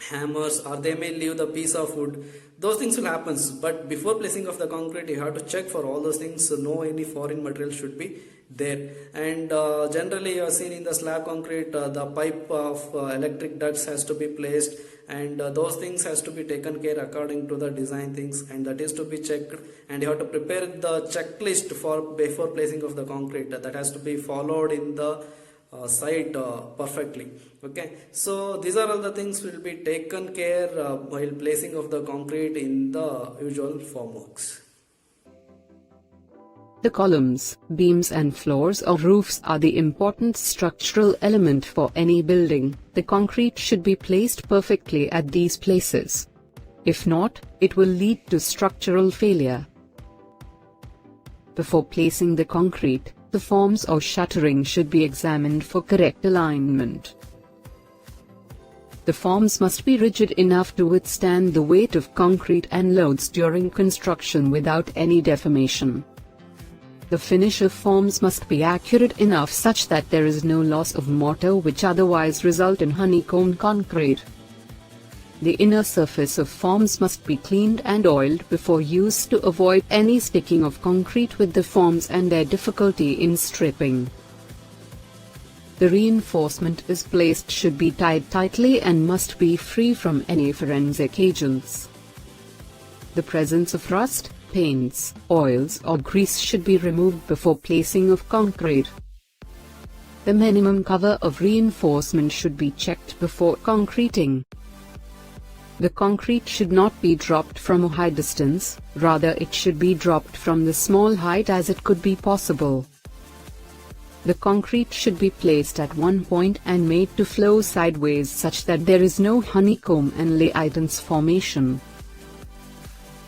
hammers, or they may leave the piece of wood. Those things will happen, but before placing of the concrete you have to check for all those things, so no any foreign material should be there. And generally you have seen in the slab concrete, the pipe of electric ducts has to be placed, and those things has to be taken care according to the design things, and that is to be checked. And you have to prepare the checklist for before placing of the concrete, that has to be followed in the site perfectly. Okay, so these are all the things will be taken care while placing of the concrete in the usual formworks. The columns, beams and floors or roofs are the important structural element for any building. The concrete should be placed perfectly at these places. If not, it will lead to structural failure. Before placing the concrete, the forms or shuttering should be examined for correct alignment. The forms must be rigid enough to withstand the weight of concrete and loads during construction without any deformation. The finish of forms must be accurate enough such that there is no loss of mortar which otherwise result in honeycombed concrete. The inner surface of forms must be cleaned and oiled before use to avoid any sticking of concrete with the forms and their difficulty in stripping. The reinforcement is placed should be tied tightly and must be free from any forensic agents. The presence of rust, paints, oils or grease should be removed before placing of concrete. The minimum cover of reinforcement should be checked before concreting. The concrete should not be dropped from a high distance, rather it should be dropped from the small height as it could be possible. The concrete should be placed at one point and made to flow sideways such that there is no honeycomb and layidance formation.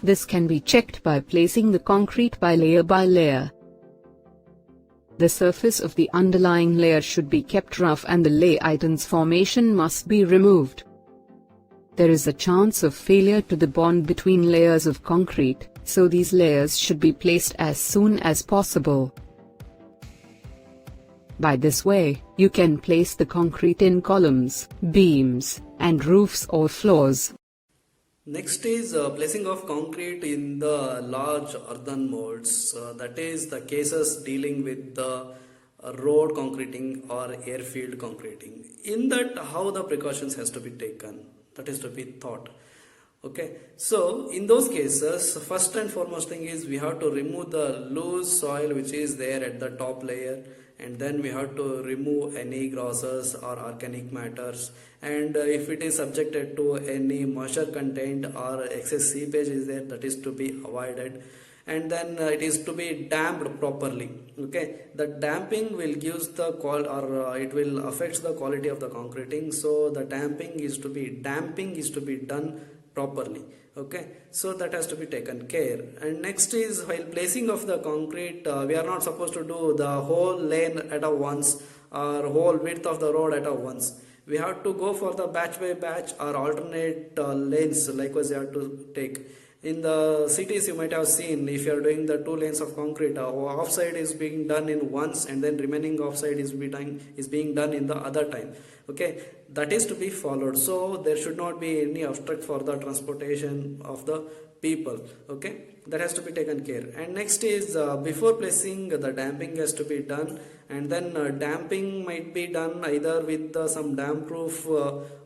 This can be checked by placing the concrete by layer. The surface of the underlying layer should be kept rough and the layidance formation must be removed. There is a chance of failure to the bond between layers of concrete, so these layers should be placed as soon as possible. By this way, you can place the concrete in columns, beams, and roofs or floors. Next is placing of concrete in the large earthen molds. That is the cases dealing with the road concreting or airfield concreting. In that, how the precautions has to be taken, that is to be thought. Okay, so in those cases, first and foremost thing is we have to remove the loose soil which is there at the top layer, and then we have to remove any grasses or organic matters, and if it is subjected to any moisture content or excess seepage is there, that is to be avoided. And then it is to be damped properly. Okay, the damping will gives the it will affect the quality of the concreting, so the damping is to be done properly. Okay, so that has to be taken care. And next is while placing of the concrete, we are not supposed to do the whole lane at a once or whole width of the road at a once. we have to go for the batch by batch or alternate lanes. Likewise you have to take. In the cities you might have seen, if you are doing the 2 lanes of concrete, offside is being done in once and then remaining offside is being done in the other time. Okay, that is to be followed. So there should not be any obstruct for the transportation of the people. Okay, that has to be taken care. And next is before placing, the damping has to be done, and then damping might be done either with some damp proof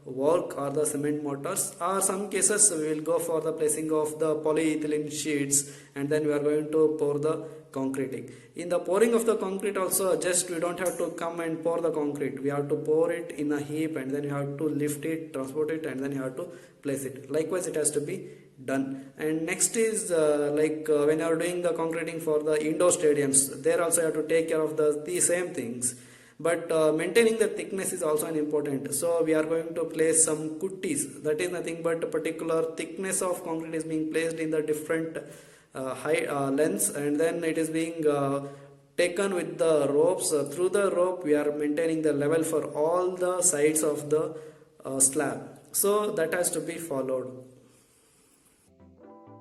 work or the cement mortars, or some cases we will go for the placing of the polyethylene sheets, and then we are going to pour the concreting. In the pouring of the concrete also, just we don't have to come and pour the concrete, we have to pour it in a heap and then you have to lift it, transport it, and then you have to place it. Likewise it has to be done. And next is when you are doing the concreting for the indoor stadiums, there also you have to take care of the same things, but maintaining the thickness is also an important. So we are going to place some kuttis, that is nothing but a particular thickness of concrete is being placed in the different lengths, and then it is being taken with the ropes. Through the rope we are maintaining the level for all the sides of the slab. So that has to be followed.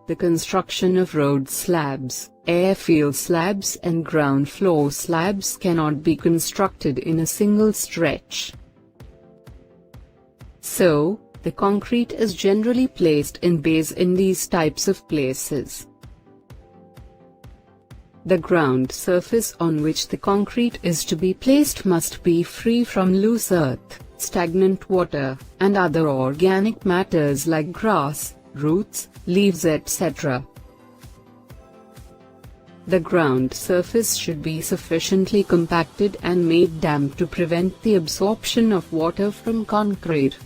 The construction of road slabs, airfield slabs and ground floor slabs cannot be constructed in a single stretch. So, the concrete is generally placed in bays in these types of places. The ground surface on which the concrete is to be placed must be free from loose earth, stagnant water, and other organic matters like grass, roots, leaves, etc. The ground surface should be sufficiently compacted and made damp to prevent the absorption of water from concrete.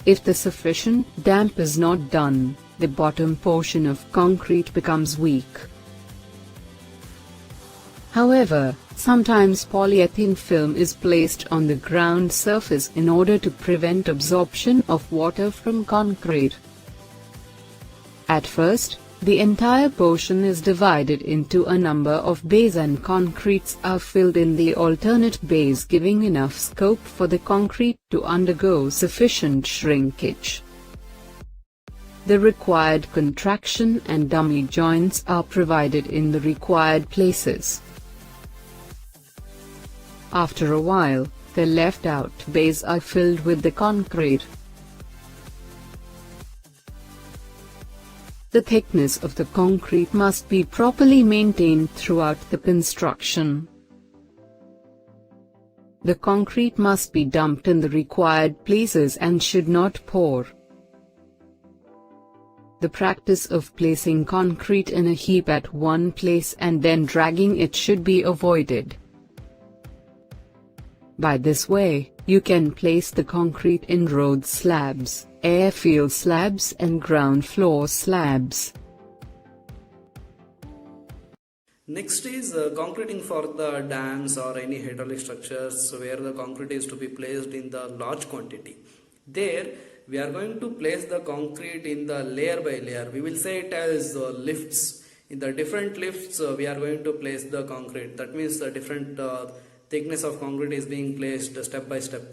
If the sufficient damp is not done, the bottom portion of concrete becomes weak. However, sometimes polyethylene film is placed on the ground surface in order to prevent absorption of water from concrete. At first, the entire portion is divided into a number of bays and concretes are filled in the alternate bays, giving enough scope for the concrete to undergo sufficient shrinkage. The required contraction and dummy joints are provided in the required places. After a while, the left-out bays are filled with the concrete. The thickness of the concrete must be properly maintained throughout the construction. The concrete must be dumped in the required places and should not pour. The practice of placing concrete in a heap at one place and then dragging it should be avoided. By this way, you can place the concrete in road slabs, airfield slabs and ground floor slabs. Next is concreting for the dams or any hydraulic structures where the concrete is to be placed in the large quantity. There we are going to place the concrete in the layer by layer. We will say it as lifts. In the different lifts we are going to place the concrete. That means the different thickness of concrete is being placed step by step.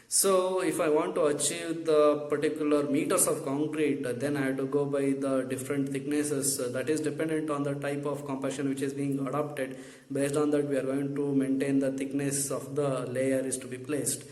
So if I want to achieve the particular meters of concrete, then I have to go by the different thicknesses. That is dependent on the type of compaction which is being adopted. Based on that we are going to maintain the thickness of the layer is to be placed.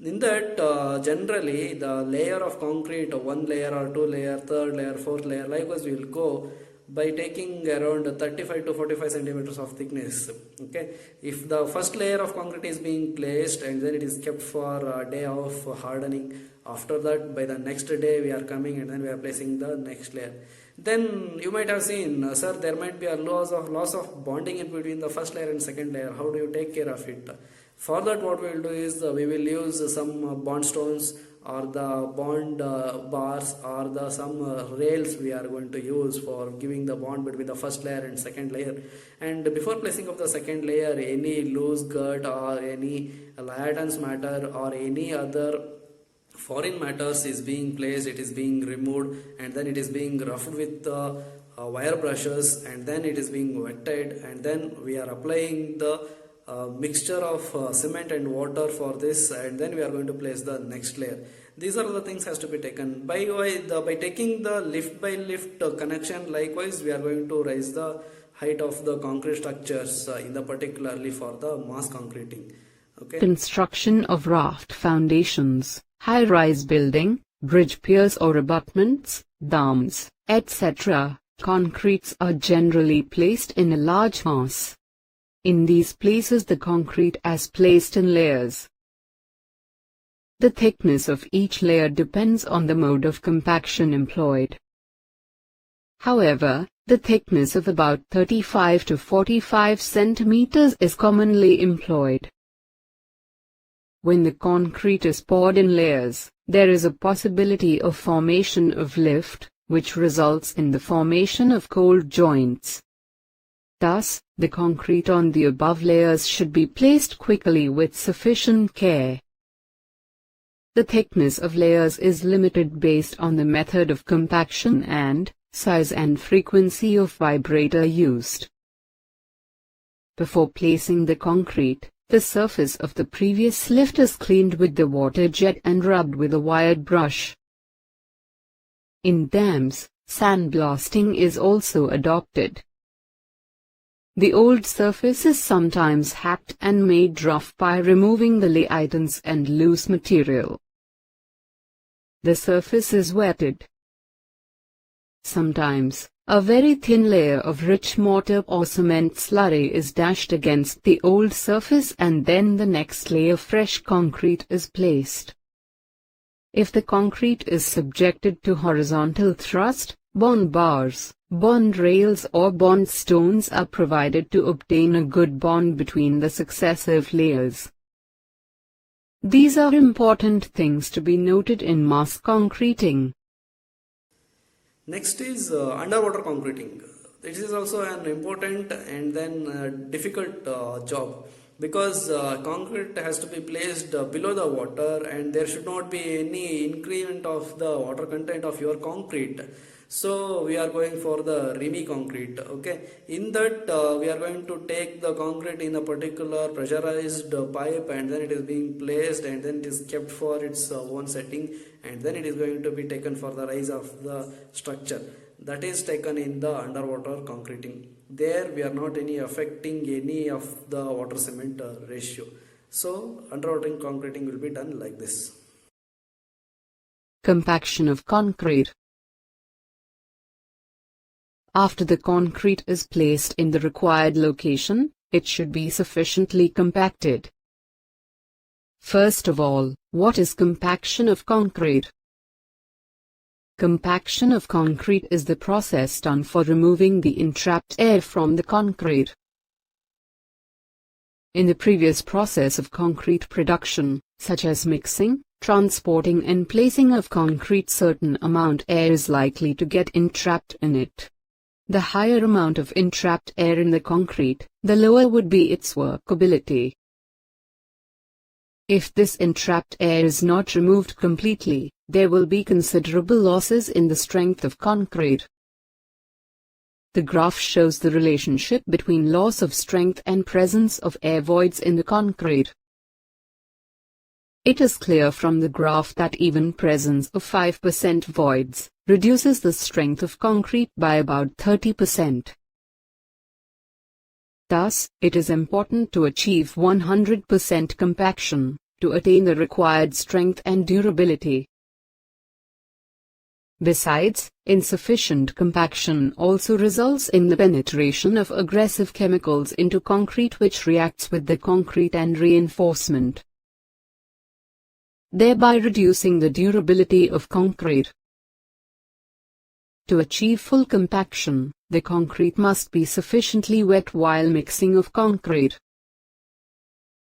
In that generally the layer of concrete, one layer or two layer, third layer, fourth layer, likewise we will go by taking around 35 to 45 centimeters of thickness. Okay, if the first layer of concrete is being placed and then it is kept for a day of hardening, after that by the next day we are coming and then we are placing the next layer. Then you might have seen, sir, there might be a loss of bonding in between the first layer and second layer. How do you take care of it? For that what we will do is we will use some bond stones or the bond bars or the some rails we are going to use for giving the bond between the first layer and second layer. And before placing of the second layer, any loose gut or any liaisons matter or any other foreign matters is being placed, it is being removed, and then it is being roughed with wire brushes, and then it is being wetted, and then we are applying the mixture of cement and water for this, and then we are going to place the next layer. These are the things has to be taken by taking the lift by lift connection. Likewise, we are going to raise the height of the concrete structures in the particularly for the mass concreting. Okay. Construction of raft foundations, high-rise building, bridge piers or abutments, dams, etc. Concretes are generally placed in a large mass. In these places the concrete is placed in layers. The thickness of each layer depends on the mode of compaction employed. However, the thickness of about 35 to 45 centimeters is commonly employed. When the concrete is poured in layers, there is a possibility of formation of lift, which results in the formation of cold joints. Thus, the concrete on the above layers should be placed quickly with sufficient care. The thickness of layers is limited based on the method of compaction and size and frequency of vibrator used. Before placing the concrete, the surface of the previous lift is cleaned with the water jet and rubbed with a wired brush. In dams, sandblasting is also adopted. The old surface is sometimes hacked and made rough by removing the liaisons and loose material. The surface is wetted. Sometimes, a very thin layer of rich mortar or cement slurry is dashed against the old surface and then the next layer of fresh concrete is placed. If the concrete is subjected to horizontal thrust, bond bars, bond rails or bond stones are provided to obtain a good bond between the successive layers. These are important things to be noted in mass concreting. Next is underwater concreting. This is also an important and then difficult job, because concrete has to be placed below the water and there should not be any increment of the water content of your concrete. So we are going for the Remy concrete. Okay, in that we are going to take the concrete in a particular pressurized pipe, and then it is being placed and then it is kept for its own setting, and then it is going to be taken for the rise of the structure. That is taken in the underwater concreting. There we are not affecting any of the water cement ratio. So underwater concreting will be done like this. Compaction of concrete. After the concrete is placed in the required location, it should be sufficiently compacted. First of all, what is compaction of concrete? Compaction of concrete is the process done for removing the entrapped air from the concrete. In the previous process of concrete production, such as mixing, transporting and placing of concrete, certain amount air is likely to get entrapped in it. The higher amount of entrapped air in the concrete, the lower would be its workability. If this entrapped air is not removed completely, there will be considerable losses in the strength of concrete. The graph shows the relationship between loss of strength and presence of air voids in the concrete. It is clear from the graph that even presence of 5% voids reduces the strength of concrete by about 30%. Thus, it is important to achieve 100% compaction to attain the required strength and durability. Besides, insufficient compaction also results in the penetration of aggressive chemicals into concrete, which reacts with the concrete and reinforcement, thereby reducing the durability of concrete. To achieve full compaction, the concrete must be sufficiently wet while mixing of concrete.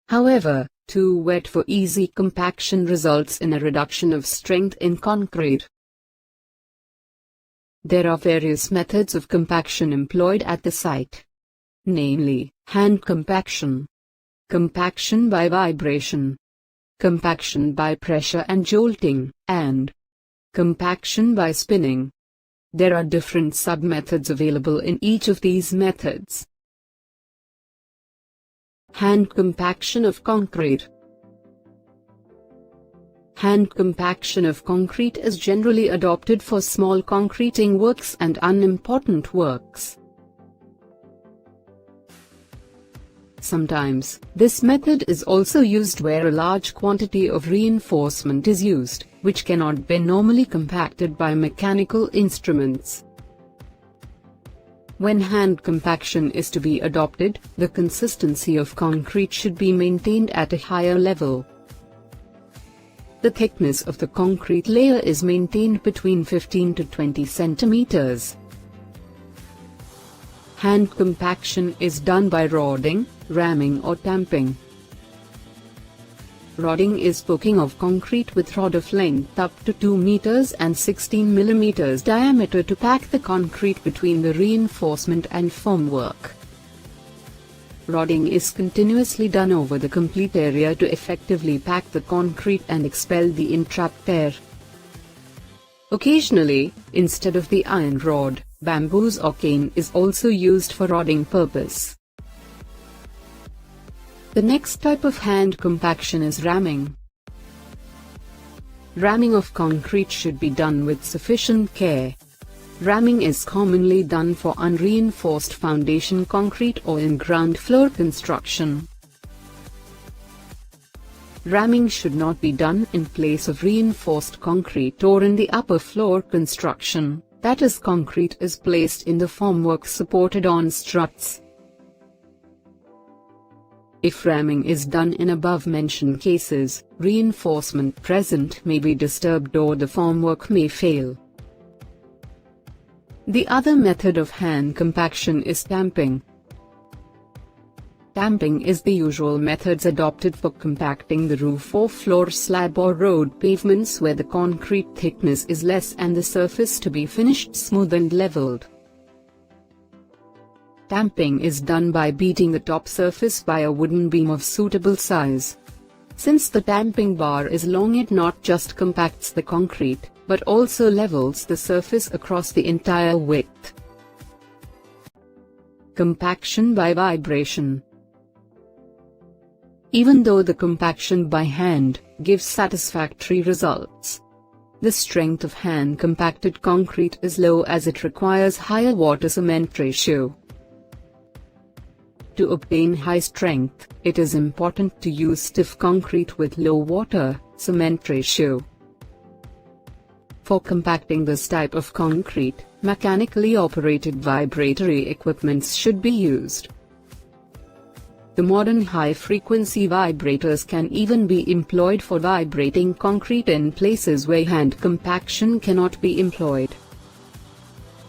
However, too wet for easy compaction results in a reduction of strength in concrete. There are various methods of compaction employed at the site, namely, hand compaction, compaction by vibration, compaction by pressure and jolting, and compaction by spinning. There are different sub-methods available in each of these methods. Hand compaction of concrete. Hand compaction of concrete is generally adopted for small concreting works and unimportant works. Sometimes, this method is also used where a large quantity of reinforcement is used, which cannot be normally compacted by mechanical instruments. When hand compaction is to be adopted, the consistency of concrete should be maintained at a higher level. The thickness of the concrete layer is maintained between 15 to 20 centimeters. Hand compaction is done by rodding, ramming or tamping. Rodding is poking of concrete with rod of length up to 2 meters and 16 millimeters diameter to pack the concrete between the reinforcement and formwork. Rodding is continuously done over the complete area to effectively pack the concrete and expel the entrapped air. Occasionally, instead of the iron rod, bamboos or cane is also used for rodding purpose. The next type of hand compaction is ramming. Ramming of concrete should be done with sufficient care. Ramming is commonly done for unreinforced foundation concrete or in ground floor construction. Ramming should not be done in place of reinforced concrete or in the upper floor construction, that is, concrete is placed in the formwork supported on struts. If ramming is done in above-mentioned cases, reinforcement present may be disturbed or the formwork may fail. The other method of hand compaction is tamping. Tamping is the usual methods adopted for compacting the roof or floor slab or road pavements where the concrete thickness is less and the surface to be finished smooth and leveled. Tamping is done by beating the top surface by a wooden beam of suitable size. Since the tamping bar is long, it not just compacts the concrete, but also levels the surface across the entire width. Compaction by vibration. Even though the compaction by hand gives satisfactory results, the strength of hand compacted concrete is low as it requires higher water-cement ratio. To obtain high strength, it is important to use stiff concrete with low water-cement ratio. For compacting this type of concrete, mechanically operated vibratory equipments should be used. The modern high-frequency vibrators can even be employed for vibrating concrete in places where hand compaction cannot be employed.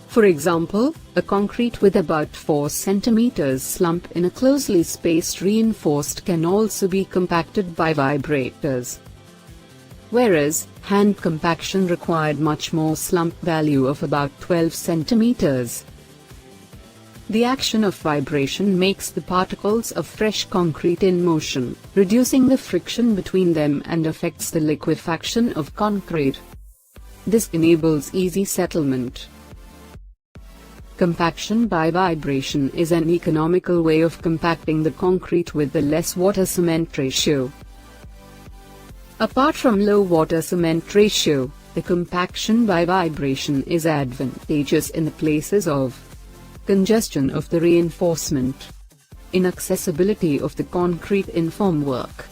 For example, a concrete with about 4 cm slump in a closely spaced reinforced can also be compacted by vibrators. Whereas, hand compaction required much more slump value of about 12 cm. The action of vibration makes the particles of fresh concrete in motion, reducing the friction between them and affects the liquefaction of concrete. This enables easy settlement. Compaction by vibration is an economical way of compacting the concrete with the less water-cement ratio. Apart from low water-cement ratio, the compaction by vibration is advantageous in the places of congestion of the reinforcement, inaccessibility of the concrete in formwork,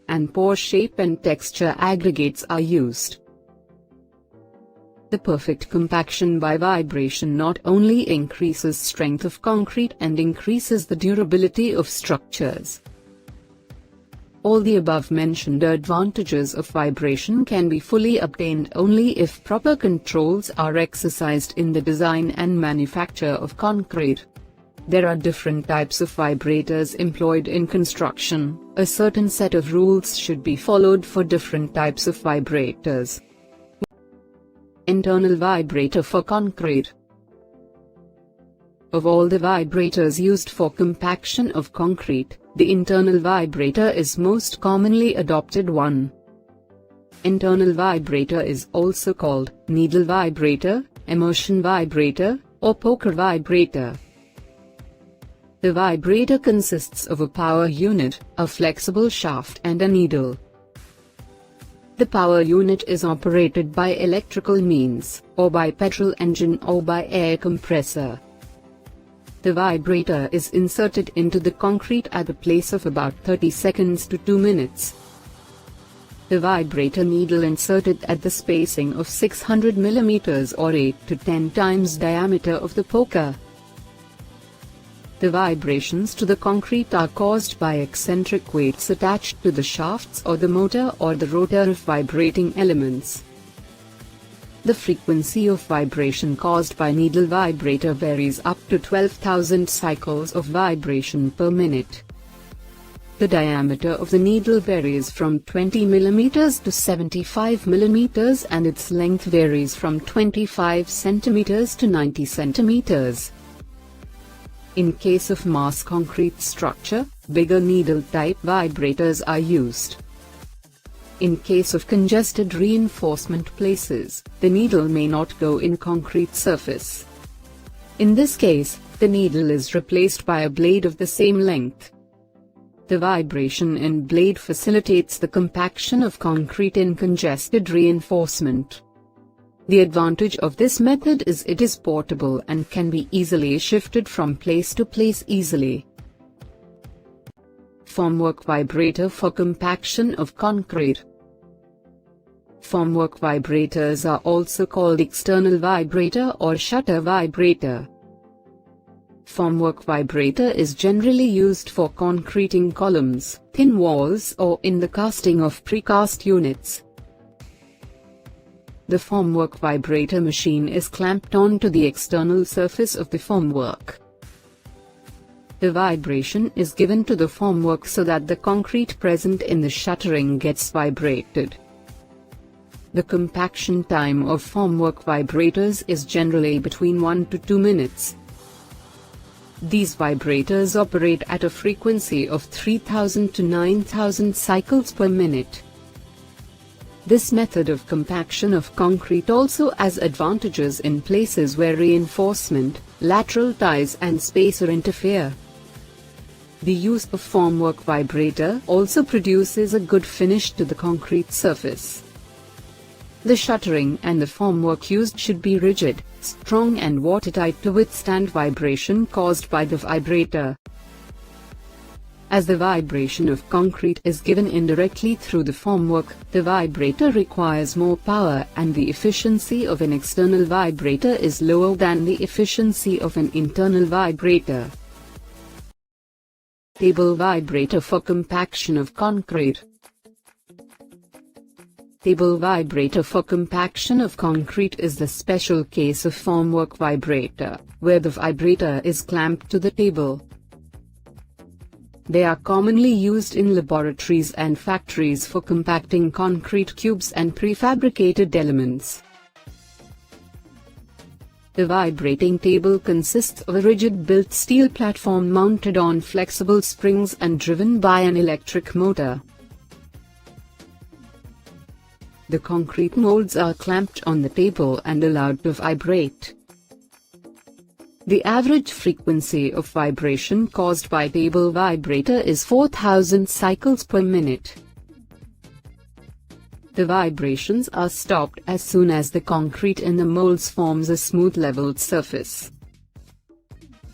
and poor shape and texture aggregates are used. The perfect compaction by vibration not only increases strength of concrete and increases the durability of structures. All the above-mentioned advantages of vibration can be fully obtained only if proper controls are exercised in the design and manufacture of concrete. There are different types of vibrators employed in construction. A certain set of rules should be followed for different types of vibrators. Internal vibrator for concrete. Of all the vibrators used for compaction of concrete, the internal vibrator is most commonly adopted one. Internal vibrator is also called needle vibrator, immersion vibrator, or poker vibrator. The vibrator consists of a power unit, a flexible shaft and a needle. The power unit is operated by electrical means, or by petrol engine or by air compressor. The vibrator is inserted into the concrete at a place of about 30 seconds to 2 minutes. The vibrator needle inserted at the spacing of 600 mm or 8 to 10 times diameter of the poker. The vibrations to the concrete are caused by eccentric weights attached to the shafts or the motor or the rotor of vibrating elements. The frequency of vibration caused by needle vibrator varies up to 12,000 cycles of vibration per minute. The diameter of the needle varies from 20 mm to 75 mm and its length varies from 25 cm to 90 cm. In case of mass concrete structure, bigger needle-type vibrators are used. In case of congested reinforcement places, the needle may not go in concrete surface. In this case, the needle is replaced by a blade of the same length. The vibration in blade facilitates the compaction of concrete in congested reinforcement. The advantage of this method is it is portable and can be easily shifted from place to place easily. Formwork vibrator for compaction of concrete. Formwork vibrators are also called external vibrator or shutter vibrator. Formwork vibrator is generally used for concreting columns, thin walls or in the casting of precast units. The formwork vibrator machine is clamped onto the external surface of the formwork. The vibration is given to the formwork so that the concrete present in the shuttering gets vibrated. The compaction time of formwork vibrators is generally between 1 to 2 minutes. These vibrators operate at a frequency of 3000 to 9000 cycles per minute. This method of compaction of concrete also has advantages in places where reinforcement, lateral ties and spacer interfere. The use of formwork vibrator also produces a good finish to the concrete surface. The shuttering and the formwork used should be rigid, strong and watertight to withstand vibration caused by the vibrator. As the vibration of concrete is given indirectly through the formwork, the vibrator requires more power and the efficiency of an external vibrator is lower than the efficiency of an internal vibrator. Table vibrator for compaction of concrete. Table vibrator for compaction of concrete is the special case of formwork vibrator, where the vibrator is clamped to the table. They are commonly used in laboratories and factories for compacting concrete cubes and prefabricated elements. The vibrating table consists of a rigid-built steel platform mounted on flexible springs and driven by an electric motor. The concrete molds are clamped on the table and allowed to vibrate. The average frequency of vibration caused by table vibrator is 4000 cycles per minute. The vibrations are stopped as soon as the concrete in the molds forms a smooth leveled surface.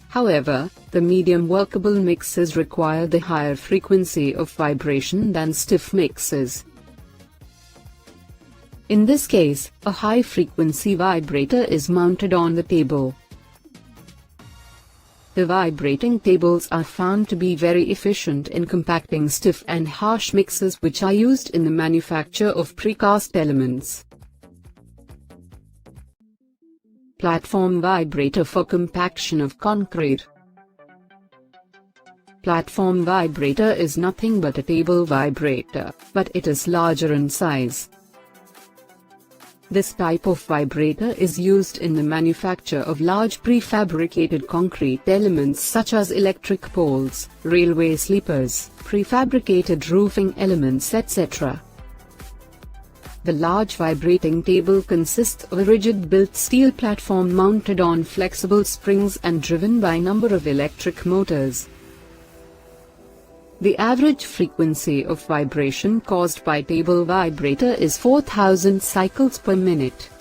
However, the medium workable mixes require the higher frequency of vibration than stiff mixes. In this case, a high-frequency vibrator is mounted on the table. The vibrating tables are found to be very efficient in compacting stiff and harsh mixes which are used in the manufacture of precast elements. Platform vibrator for compaction of concrete. Platform vibrator is nothing but a table vibrator, but it is larger in size. This type of vibrator is used in the manufacture of large prefabricated concrete elements such as electric poles, railway sleepers, prefabricated roofing elements etc. The large vibrating table consists of a rigid-built steel platform mounted on flexible springs and driven by a number of electric motors. The average frequency of vibration caused by table vibrator is 4000 cycles per minute.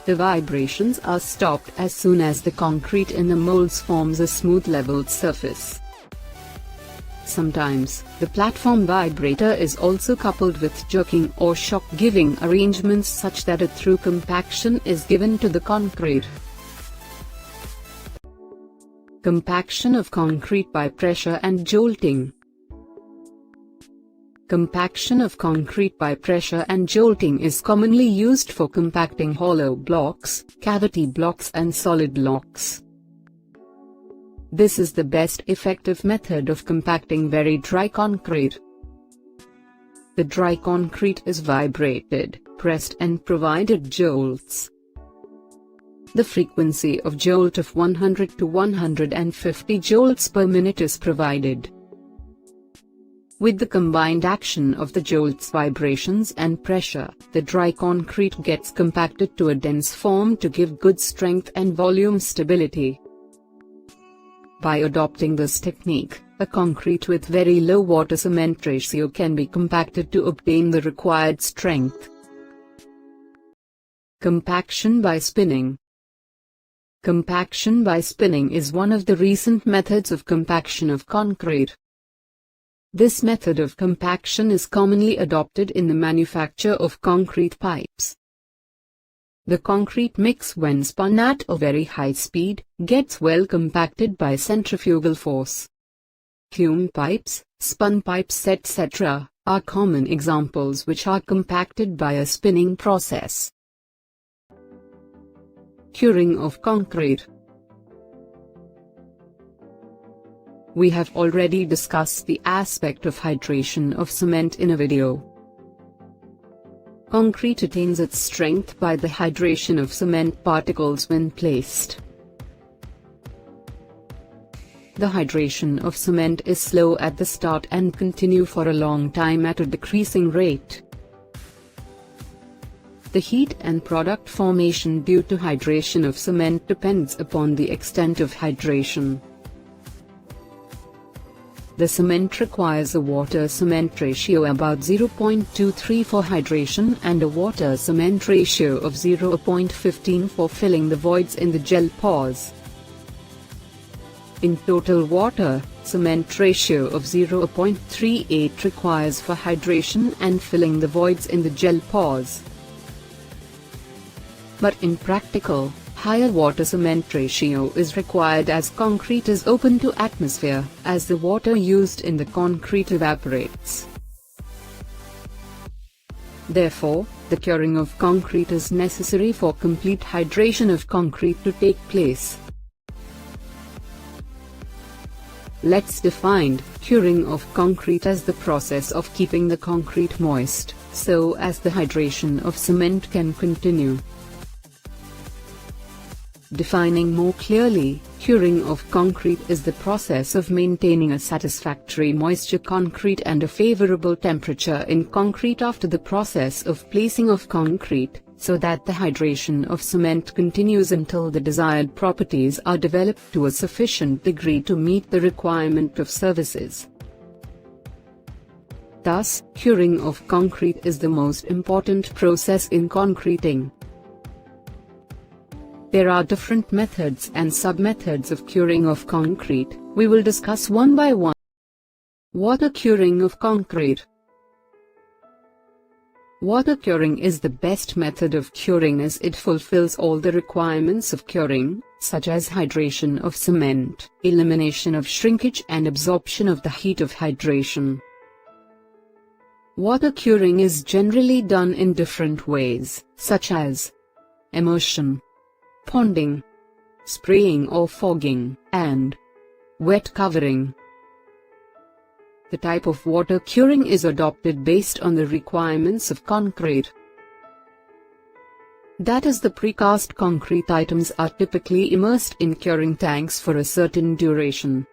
The vibrations are stopped as soon as the concrete in the molds forms a smooth leveled surface. Sometimes, the platform vibrator is also coupled with jerking or shock-giving arrangements such that a through compaction is given to the concrete. Compaction of concrete by pressure and jolting. Compaction of concrete by pressure and jolting is commonly used for compacting hollow blocks, cavity blocks and solid blocks. This is the best effective method of compacting very dry concrete. The dry concrete is vibrated, pressed and provided jolts. The frequency of jolt of 100 to 150 jolts per minute is provided. With the combined action of the jolts, vibrations and pressure, the dry concrete gets compacted to a dense form to give good strength and volume stability. By adopting this technique, a concrete with very low water-cement ratio can be compacted to obtain the required strength. Compaction by spinning. Compaction by spinning is one of the recent methods of compaction of concrete. This method of compaction is commonly adopted in the manufacture of concrete pipes. The concrete mix, when spun at a very high speed, gets well compacted by centrifugal force. Fume pipes, spun pipes etc. are common examples which are compacted by a spinning process. Curing of concrete. We have already discussed the aspect of hydration of cement in a video. Concrete attains its strength by the hydration of cement particles when placed. The hydration of cement is slow at the start and continue for a long time at a decreasing rate. The heat and product formation due to hydration of cement depends upon the extent of hydration. The cement requires a water-cement ratio about 0.23 for hydration and a water-cement ratio of 0.15 for filling the voids in the gel pores. In total, water-cement ratio of 0.38 requires for hydration and filling the voids in the gel pores. But in practical, higher water-cement ratio is required as concrete is open to atmosphere, as the water used in the concrete evaporates. Therefore, the curing of concrete is necessary for complete hydration of concrete to take place. Let's define curing of concrete as the process of keeping the concrete moist, so as the hydration of cement can continue. Defining more clearly, curing of concrete is the process of maintaining a satisfactory moisture concrete and a favorable temperature in concrete after the process of placing of concrete, so that the hydration of cement continues until the desired properties are developed to a sufficient degree to meet the requirement of services. Thus, curing of concrete is the most important process in concreting. There are different methods and sub-methods of curing of concrete. We will discuss one by one. Water curing of concrete. Water curing is the best method of curing as it fulfills all the requirements of curing, such as hydration of cement, elimination of shrinkage and absorption of the heat of hydration. Water curing is generally done in different ways, such as immersion, ponding, spraying or fogging, and wet covering. The type of water curing is adopted based on the requirements of concrete. That is, the precast concrete items are typically immersed in curing tanks for a certain duration.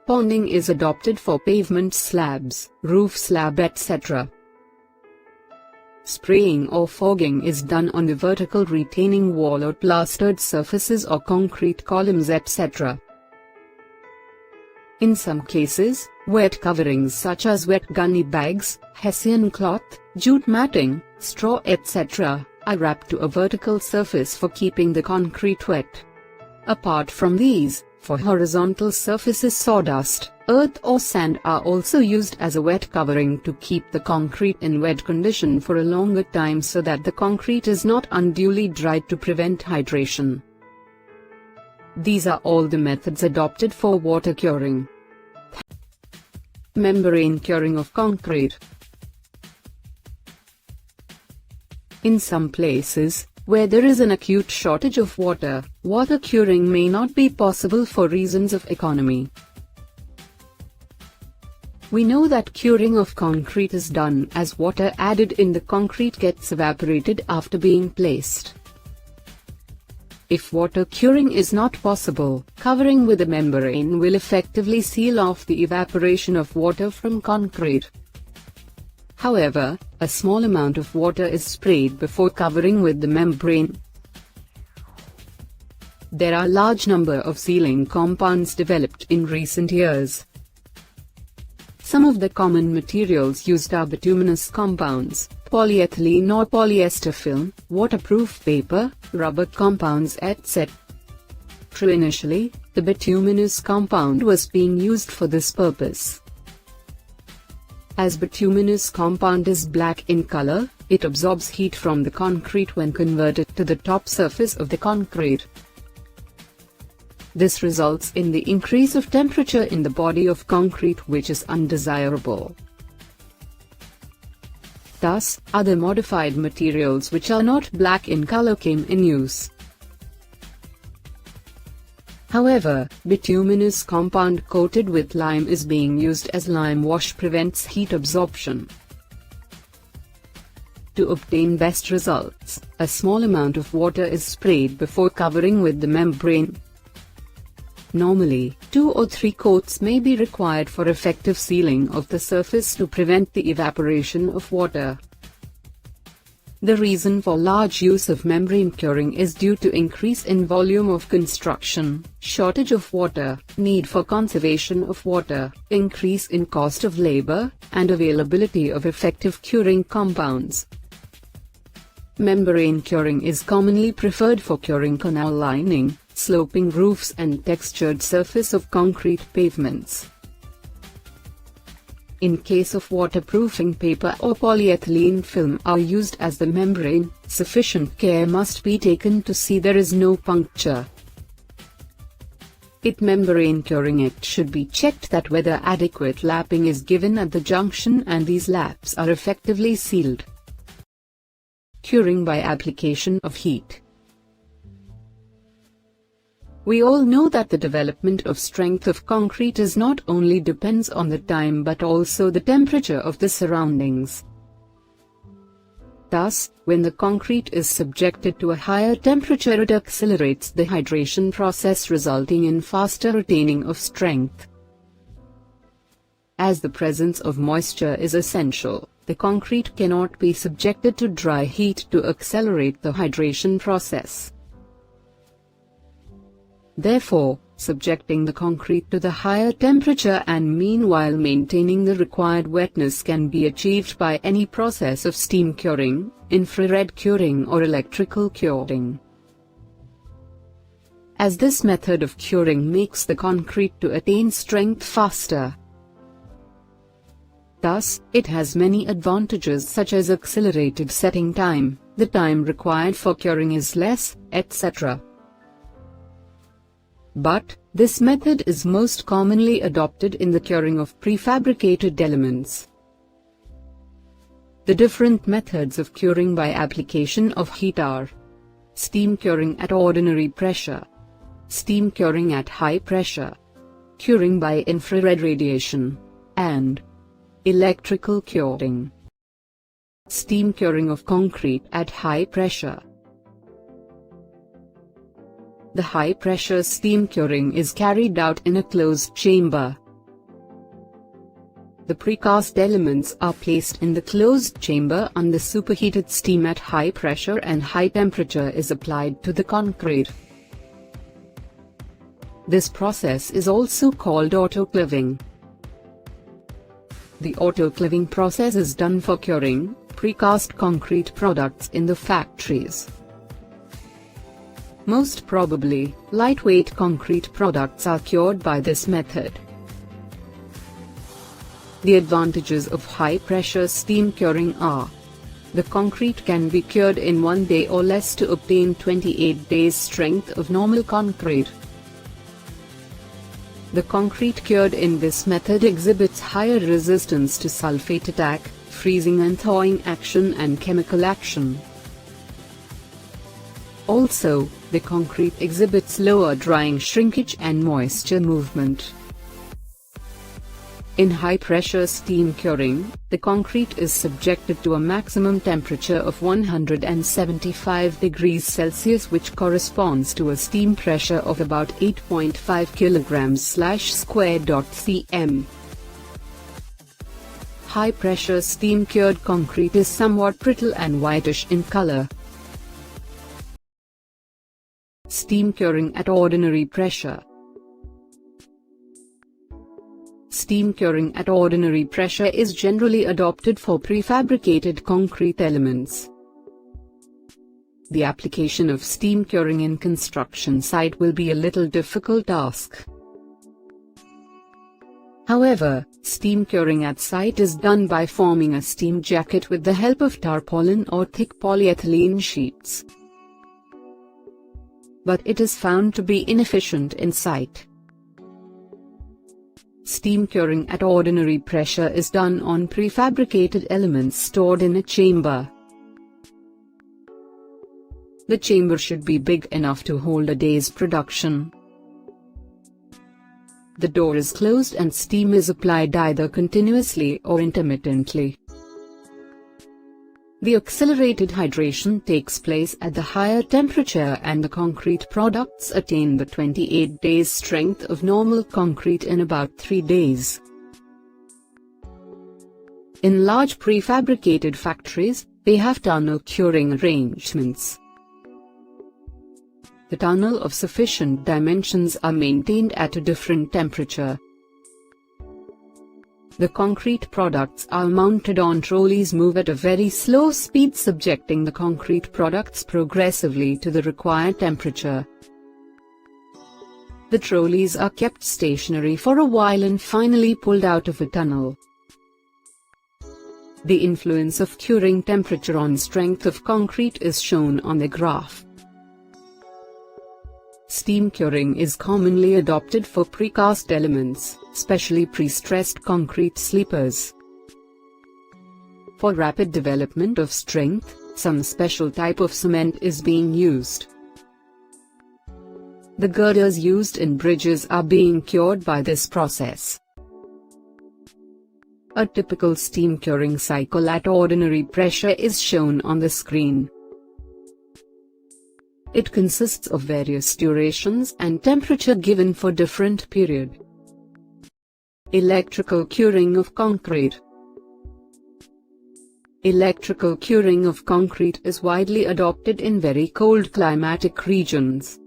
Ponding is adopted for pavement slabs, roof slab etc. Spraying or fogging is done on the vertical retaining wall or plastered surfaces or concrete columns, etc. In some cases, wet coverings such as wet gunny bags, hessian cloth, jute matting, straw, etc., are wrapped to a vertical surface for keeping the concrete wet. Apart from these, for horizontal surfaces, sawdust, earth or sand are also used as a wet covering to keep the concrete in wet condition for a longer time so that the concrete is not unduly dried to prevent hydration. These are all the methods adopted for water curing. Membrane curing of concrete. In some places, where there is an acute shortage of water, water curing may not be possible for reasons of economy. We know that curing of concrete is done as water added in the concrete gets evaporated after being placed. If water curing is not possible, covering with a membrane will effectively seal off the evaporation of water from concrete. However, a small amount of water is sprayed before covering with the membrane. There are large number of sealing compounds developed in recent years. Some of the common materials used are bituminous compounds, polyethylene or polyester film, waterproof paper, rubber compounds, etc. Initially, the bituminous compound was being used for this purpose. As bituminous compound is black in color, it absorbs heat from the concrete when converted to the top surface of the concrete. This results in the increase of temperature in the body of concrete, which is undesirable. Thus, other modified materials which are not black in color came in use. However, bituminous compound coated with lime is being used as lime wash prevents heat absorption. To obtain best results, a small amount of water is sprayed before covering with the membrane. Normally, 2 or 3 coats may be required for effective sealing of the surface to prevent the evaporation of water. The reason for large use of membrane curing is due to increase in volume of construction, shortage of water, need for conservation of water, increase in cost of labor, and availability of effective curing compounds. Membrane curing is commonly preferred for curing canal lining, sloping roofs and textured surface of concrete pavements. In case of waterproofing, paper or polyethylene film are used as the membrane. Sufficient care must be taken to see there is no puncture. Membrane curing it should be checked that whether adequate lapping is given at the junction and these laps are effectively sealed. Curing by application of heat. We all know that the development of strength of concrete is not only depends on the time but also the temperature of the surroundings. Thus, when the concrete is subjected to a higher temperature, it accelerates the hydration process, resulting in faster retaining of strength. As the presence of moisture is essential, the concrete cannot be subjected to dry heat to accelerate the hydration process. Therefore, subjecting the concrete to the higher temperature and meanwhile maintaining the required wetness can be achieved by any process of steam curing, infrared curing or electrical curing. As this method of curing makes the concrete to attain strength faster. Thus, it has many advantages such as accelerated setting time, the time required for curing is less, etc. But, this method is most commonly adopted in the curing of prefabricated elements. The different methods of curing by application of heat are: steam curing at ordinary pressure, steam curing at high pressure, curing by infrared radiation, and electrical curing. Steam curing of concrete at high pressure. The high-pressure steam curing is carried out in a closed chamber. The precast elements are placed in the closed chamber and the superheated steam at high pressure and high temperature is applied to the concrete. This process is also called autoclaving. The autoclaving process is done for curing precast concrete products in the factories. Most probably, lightweight concrete products are cured by this method. The advantages of high-pressure steam curing are: the concrete can be cured in 1 day or less to obtain 28 days strength of normal concrete. The concrete cured in this method exhibits higher resistance to sulfate attack, freezing and thawing action and chemical action. Also, the concrete exhibits lower drying shrinkage and moisture movement. In high-pressure steam curing, the concrete is subjected to a maximum temperature of 175 degrees Celsius, which corresponds to a steam pressure of about 8.5 kg/cm². High-pressure steam-cured concrete is somewhat brittle and whitish in color. Steam curing at ordinary pressure. Steam curing at ordinary pressure is generally adopted for prefabricated concrete elements. The application of steam curing in construction site will be a little difficult task. However, steam curing at site is done by forming a steam jacket with the help of tarpaulin or thick polyethylene sheets. But it is found to be inefficient in site. Steam curing at ordinary pressure is done on prefabricated elements stored in a chamber. The chamber should be big enough to hold a day's production. The door is closed and steam is applied either continuously or intermittently. The accelerated hydration takes place at the higher temperature and the concrete products attain the 28 days strength of normal concrete in about 3 days. In large prefabricated factories, they have tunnel curing arrangements. The tunnel of sufficient dimensions are maintained at a different temperature. The concrete products are mounted on trolleys, move at a very slow speed, subjecting the concrete products progressively to the required temperature. The trolleys are kept stationary for a while and finally pulled out of a tunnel. The influence of curing temperature on strength of concrete is shown on the graph. Steam curing is commonly adopted for precast elements, especially pre-stressed concrete sleepers. For rapid development of strength, some special type of cement is being used. The girders used in bridges are being cured by this process. A typical steam curing cycle at ordinary pressure is shown on the screen. It consists of various durations and temperature given for different period. Electrical curing of concrete. Electrical curing of concrete is widely adopted in very cold climatic regions.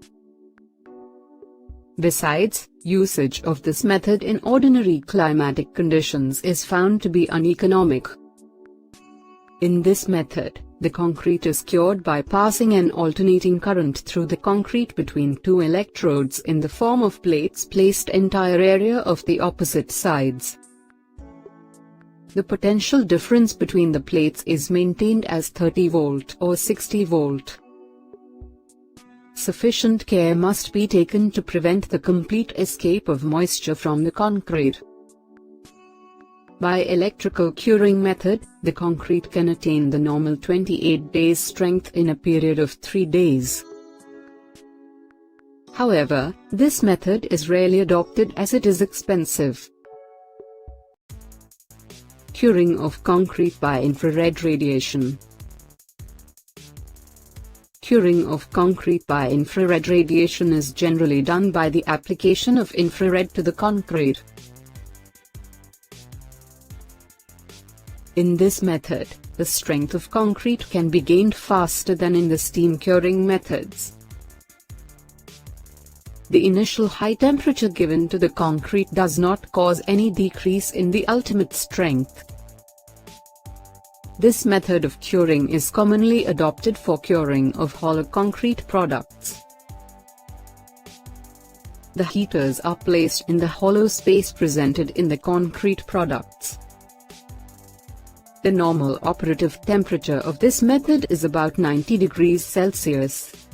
Besides, usage of this method in ordinary climatic conditions is found to be uneconomic. In this method, the concrete is cured by passing an alternating current through the concrete between two electrodes in the form of plates placed entire area of the opposite sides. The potential difference between the plates is maintained as 30 volt or 60 volt. Sufficient care must be taken to prevent the complete escape of moisture from the concrete. By electrical curing method, the concrete can attain the normal 28 days strength in a period of 3 days. However, this method is rarely adopted as it is expensive. Curing of concrete by infrared radiation. Curing of concrete by infrared radiation is generally done by the application of infrared to the concrete. In this method, the strength of concrete can be gained faster than in the steam curing methods. The initial high temperature given to the concrete does not cause any decrease in the ultimate strength. This method of curing is commonly adopted for curing of hollow concrete products. The heaters are placed in the hollow space presented in the concrete products. The normal operative temperature of this method is about 90 degrees Celsius.